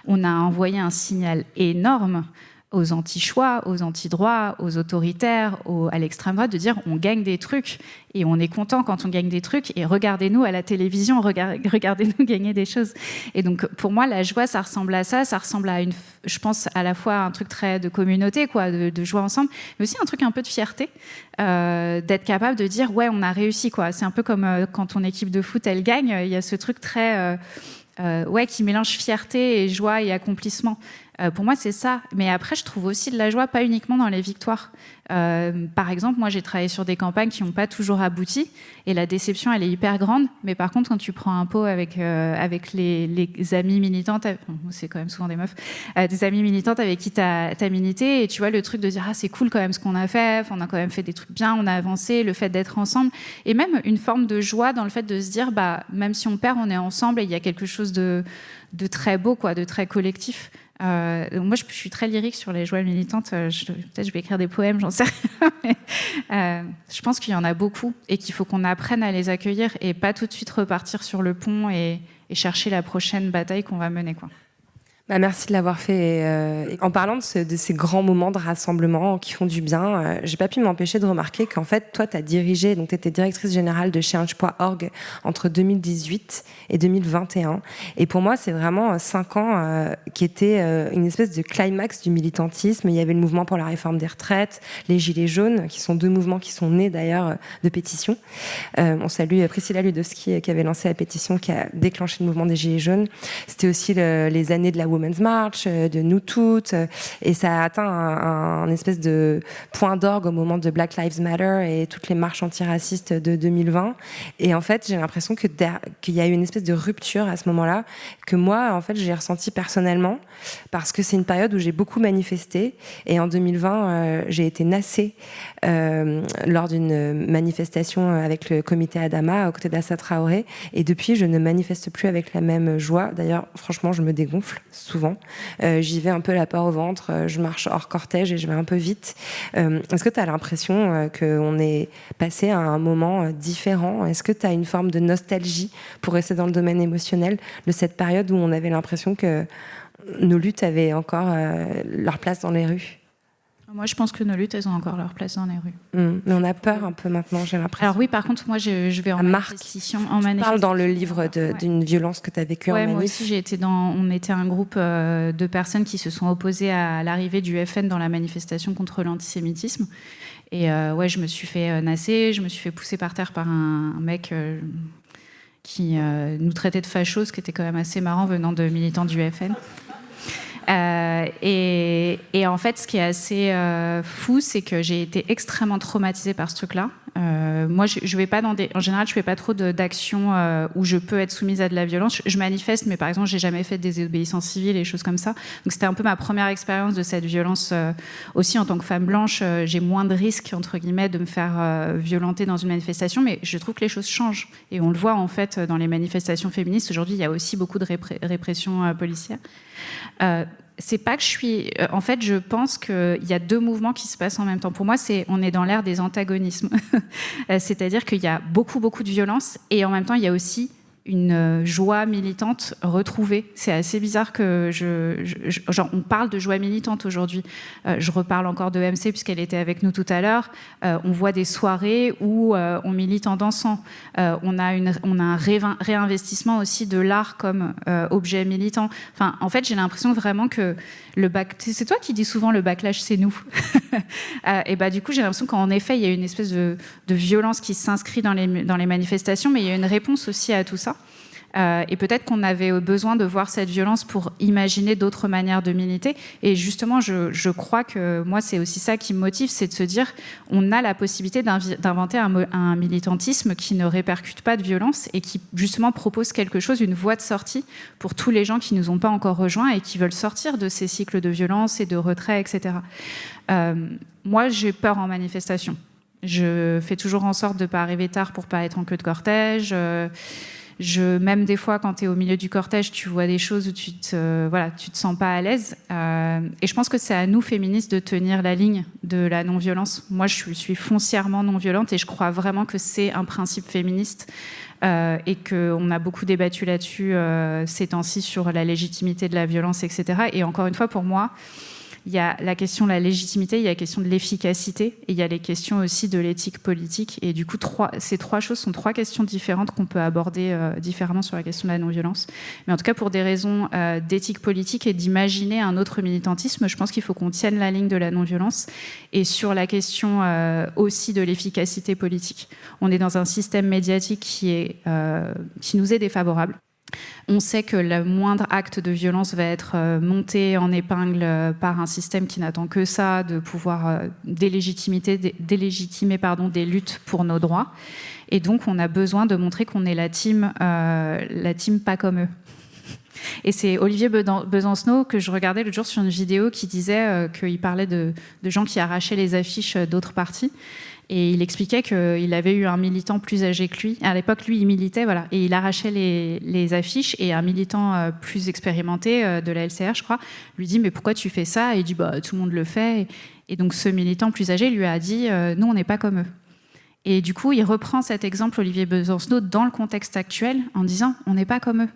On a envoyé un signal énorme aux anti-choix, aux anti-droits, aux autoritaires, à l'extrême droite, de dire on gagne des trucs, et on est content quand on gagne des trucs, et regardez-nous à la télévision, regardez-nous gagner des choses. Et donc pour moi, la joie, ça ressemble à ça, ça ressemble à je pense à la fois un truc très de communauté, quoi, de jouer ensemble, mais aussi un truc un peu de fierté, d'être capable de dire ouais, on a réussi, quoi. C'est un peu comme quand ton équipe de foot, elle gagne, il y a ce truc très... qui mélange fierté et joie et accomplissement. Pour moi, c'est ça. Mais après, je trouve aussi de la joie, pas uniquement dans les victoires. Par exemple, moi, j'ai travaillé sur des campagnes qui n'ont pas toujours abouti, et la déception, elle est hyper grande. Mais par contre, quand tu prends un pot avec les amies militantes, c'est quand même souvent des meufs, des amies militantes avec qui t'as milité, et tu vois le truc de dire ah, c'est cool quand même ce qu'on a fait, on a quand même fait des trucs bien, on a avancé, le fait d'être ensemble, et même une forme de joie dans le fait de se dire bah même si on perd, on est ensemble, et il y a quelque chose de très beau, quoi, de très collectif. Donc moi, je suis très lyrique sur les joies militantes. Peut-être je vais écrire des poèmes, j'en sais rien. Je pense qu'il y en a beaucoup, et qu'il faut qu'on apprenne à les accueillir, et pas tout de suite repartir sur le pont et chercher la prochaine bataille qu'on va mener, quoi. Merci de l'avoir fait. En parlant de ces grands moments de rassemblement qui font du bien, j'ai pas pu m'empêcher de remarquer qu'en fait, toi, tu as dirigé, donc tu étais directrice générale de Change.org entre 2018 et 2021. Et pour moi, c'est vraiment 5 ans qui étaient une espèce de climax du militantisme. Il y avait le mouvement pour la réforme des retraites, les Gilets jaunes, qui sont 2 mouvements qui sont nés d'ailleurs de pétitions. On salue Priscilla Ludowski qui avait lancé la pétition qui a déclenché le mouvement des Gilets jaunes. C'était aussi les années de la Women's March, de Nous Toutes, et ça a atteint un espèce de point d'orgue au moment de Black Lives Matter et toutes les marches antiracistes de 2020. Et en fait, j'ai l'impression qu'il y a eu une espèce de rupture à ce moment-là, que moi, en fait, j'ai ressenti personnellement, parce que c'est une période où j'ai beaucoup manifesté, et en 2020, j'ai été nassée lors d'une manifestation avec le comité Adama, aux côtés d'Assa Traoré, et depuis, je ne manifeste plus avec la même joie. D'ailleurs, franchement, je me dégonfle souvent. J'y vais un peu la peur au ventre, je marche hors cortège et je vais un peu vite. Est-ce que tu as l'impression qu'on est passé à un moment différent ? Est-ce que tu as une forme de nostalgie, pour rester dans le domaine émotionnel, de cette période où on avait l'impression que nos luttes avaient encore leur place dans les rues ? Moi, je pense que nos luttes, elles ont encore leur place dans les rues. Mais on a peur un peu maintenant, j'ai l'impression. Alors oui, par contre, moi, je vais en manifestation. Tu parles dans le livre d'une violence que tu as vécue en manif. Moi aussi, on était un groupe de personnes qui se sont opposées à l'arrivée du FN dans la manifestation contre l'antisémitisme. Et je me suis fait nasser, je me suis fait pousser par terre par un mec qui nous traitait de fachos, ce qui était quand même assez marrant venant de militants du FN. Et en fait, ce qui est assez fou, c'est que j'ai été extrêmement traumatisée par ce truc-là. Moi, je vais pas en général, je fais pas trop d'actions où je peux être soumise à de la violence. Je manifeste, mais par exemple, j'ai jamais fait des désobéissances civiles et choses comme ça. Donc, c'était un peu ma première expérience de cette violence. Aussi, en tant que femme blanche, j'ai moins de risques entre guillemets de me faire violenter dans une manifestation. Mais je trouve que les choses changent et on le voit en fait dans les manifestations féministes. Aujourd'hui, il y a aussi beaucoup de répression policière. C'est pas que je suis... En fait, je pense qu'il y a deux mouvements qui se passent en même temps. Pour moi, on est dans l'ère des antagonismes. C'est-à-dire qu'il y a beaucoup, beaucoup de violence et en même temps, il y a aussi une joie militante retrouvée. C'est assez bizarre que on parle de joie militante aujourd'hui. Je reparle encore de MC puisqu'elle était avec nous tout à l'heure. On voit des soirées où on milite en dansant. On a un réinvestissement aussi de l'art comme objet militant. Enfin, en fait, j'ai l'impression vraiment que c'est toi qui dis souvent le backlash, c'est nous. Et du coup, j'ai l'impression qu'en effet, il y a une espèce de violence qui s'inscrit dans les manifestations, mais il y a une réponse aussi à tout ça. Et peut-être qu'on avait besoin de voir cette violence pour imaginer d'autres manières de militer. Et justement, je crois que moi, c'est aussi ça qui me motive, c'est de se dire on a la possibilité d'inventer un militantisme qui ne répercute pas de violence et qui justement propose quelque chose, une voie de sortie pour tous les gens qui ne nous ont pas encore rejoints et qui veulent sortir de ces cycles de violence et de retrait, etc. Moi, j'ai peur en manifestation. Je fais toujours en sorte de ne pas arriver tard pour ne pas être en queue de cortège. Même des fois, quand tu es au milieu du cortège, tu vois des choses où tu te sens pas à l'aise. Et je pense que c'est à nous, féministes, de tenir la ligne de la non-violence. Moi, je suis foncièrement non-violente et je crois vraiment que c'est un principe féministe et qu'on a beaucoup débattu là-dessus ces temps-ci sur la légitimité de la violence, etc. Et encore une fois, pour moi, il y a la question de la légitimité, il y a la question de l'efficacité et il y a les questions aussi de l'éthique politique. Et du coup, ces trois choses sont trois questions différentes qu'on peut aborder différemment sur la question de la non-violence. Mais en tout cas, pour des raisons d'éthique politique et d'imaginer un autre militantisme, je pense qu'il faut qu'on tienne la ligne de la non-violence. Et sur la question aussi de l'efficacité politique, on est dans un système médiatique qui nous est défavorable. On sait que le moindre acte de violence va être monté en épingle par un système qui n'attend que ça, de pouvoir délégitimer des luttes pour nos droits. Et donc, on a besoin de montrer qu'on est la team pas comme eux. Et c'est Olivier Besancenot que je regardais l'autre jour sur une vidéo qui disait qu'il parlait de gens qui arrachaient les affiches d'autres partis. Et il expliquait qu'il avait eu un militant plus âgé que lui. À l'époque, lui, il militait, voilà, et il arrachait les affiches. Et un militant plus expérimenté de la LCR, je crois, lui dit « Mais pourquoi tu fais ça ?» Et il dit « Tout le monde le fait. » Et donc, ce militant plus âgé lui a dit « Nous, on n'est pas comme eux. » Et du coup, il reprend cet exemple, Olivier Besancenot, dans le contexte actuel, en disant « On n'est pas comme eux.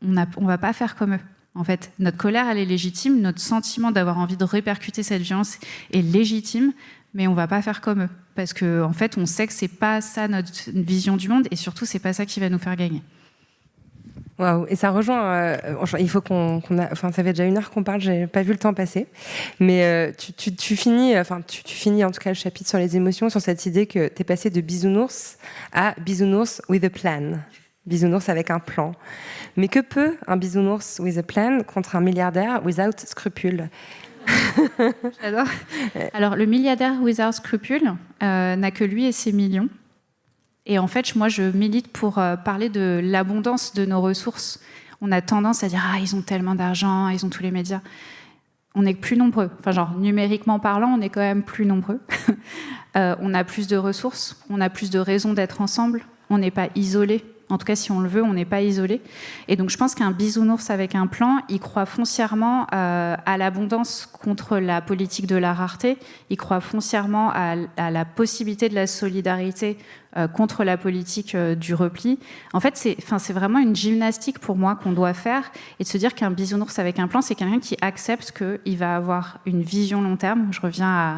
On ne va pas faire comme eux. » En fait, notre colère, elle est légitime. Notre sentiment d'avoir envie de répercuter cette violence est légitime. Mais on ne va pas faire comme eux. Parce qu'en fait, on sait que ce n'est pas ça notre vision du monde et surtout, ce n'est pas ça qui va nous faire gagner. Waouh, et ça rejoint... il faut ça fait déjà 1 heure qu'on parle, j'ai pas vu le temps passer. Mais tu finis en tout cas le chapitre sur les émotions, sur cette idée que tu es passé de bisounours à bisounours with a plan. Bisounours avec un plan. Mais que peut un bisounours with a plan contre un milliardaire without scrupules ? J'adore. Alors, le milliardaire without scrupules n'a que lui et ses millions. Et en fait, moi, je milite pour parler de l'abondance de nos ressources. On a tendance à dire « Ah, ils ont tellement d'argent, ils ont tous les médias. » On est plus nombreux. Enfin, genre, numériquement parlant, on est quand même plus nombreux. On a plus de ressources, on a plus de raisons d'être ensemble, on n'est pas isolés. En tout cas, si on le veut, on n'est pas isolé. Et donc, je pense qu'un bisounours avec un plan, il croit foncièrement à l'abondance contre la politique de la rareté. Il croit foncièrement à la possibilité de la solidarité contre la politique du repli. En fait, c'est vraiment une gymnastique pour moi qu'on doit faire, et de se dire qu'un bisounours avec un plan, c'est quelqu'un qui accepte qu'il va avoir une vision long terme. Je reviens à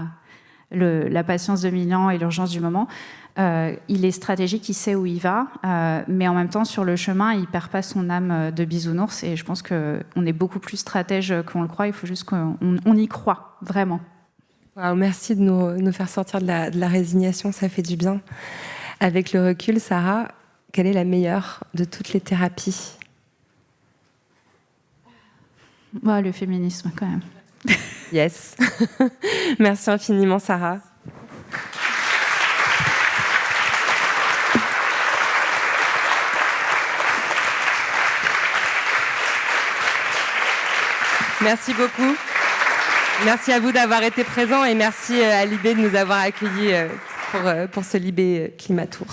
la patience de 1000 ans et l'urgence du moment. Il est stratégique, il sait où il va, mais en même temps, sur le chemin, il ne perd pas son âme de bisounours, et je pense qu'on est beaucoup plus stratège qu'on le croit. Il faut juste qu'on y croit, vraiment. Wow, merci de nous faire sortir de la résignation, ça fait du bien. Avec le recul, Sarah, quelle est la meilleure de toutes les thérapies ? Le féminisme, quand même. Yes. Merci infiniment, Sarah. Merci beaucoup. Merci à vous d'avoir été présents et merci à Libé de nous avoir accueillis pour ce Libé Climatour.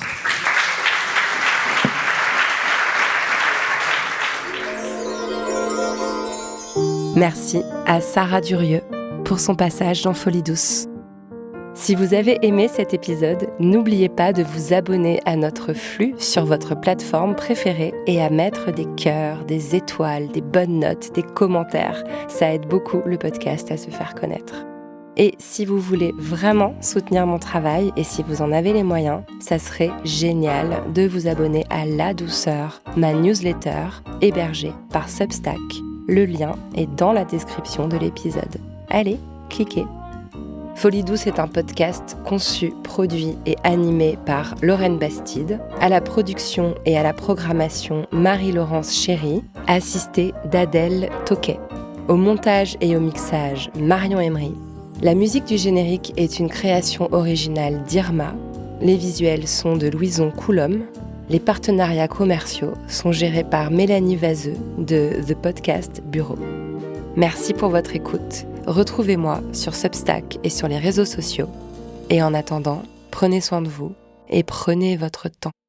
Merci à Sarah Durieux pour son passage dans Folie Douce. Si vous avez aimé cet épisode, n'oubliez pas de vous abonner à notre flux sur votre plateforme préférée et à mettre des cœurs, des étoiles, des bonnes notes, des commentaires. Ça aide beaucoup le podcast à se faire connaître. Et si vous voulez vraiment soutenir mon travail et si vous en avez les moyens, ça serait génial de vous abonner à La Douceur, ma newsletter hébergée par Substack. Le lien est dans la description de l'épisode. Allez, cliquez. Folie Douce est un podcast conçu, produit et animé par Lorraine Bastide, à la production et à la programmation Marie-Laurence Chéry, assistée d'Adèle Toquet. Au montage et au mixage, Marion Emery. La musique du générique est une création originale d'Irma. Les visuels sont de Louison Coulombe. Les partenariats commerciaux sont gérés par Mélanie Vaseux de The Podcast Bureau. Merci pour votre écoute. Retrouvez-moi sur Substack et sur les réseaux sociaux. Et en attendant, prenez soin de vous et prenez votre temps.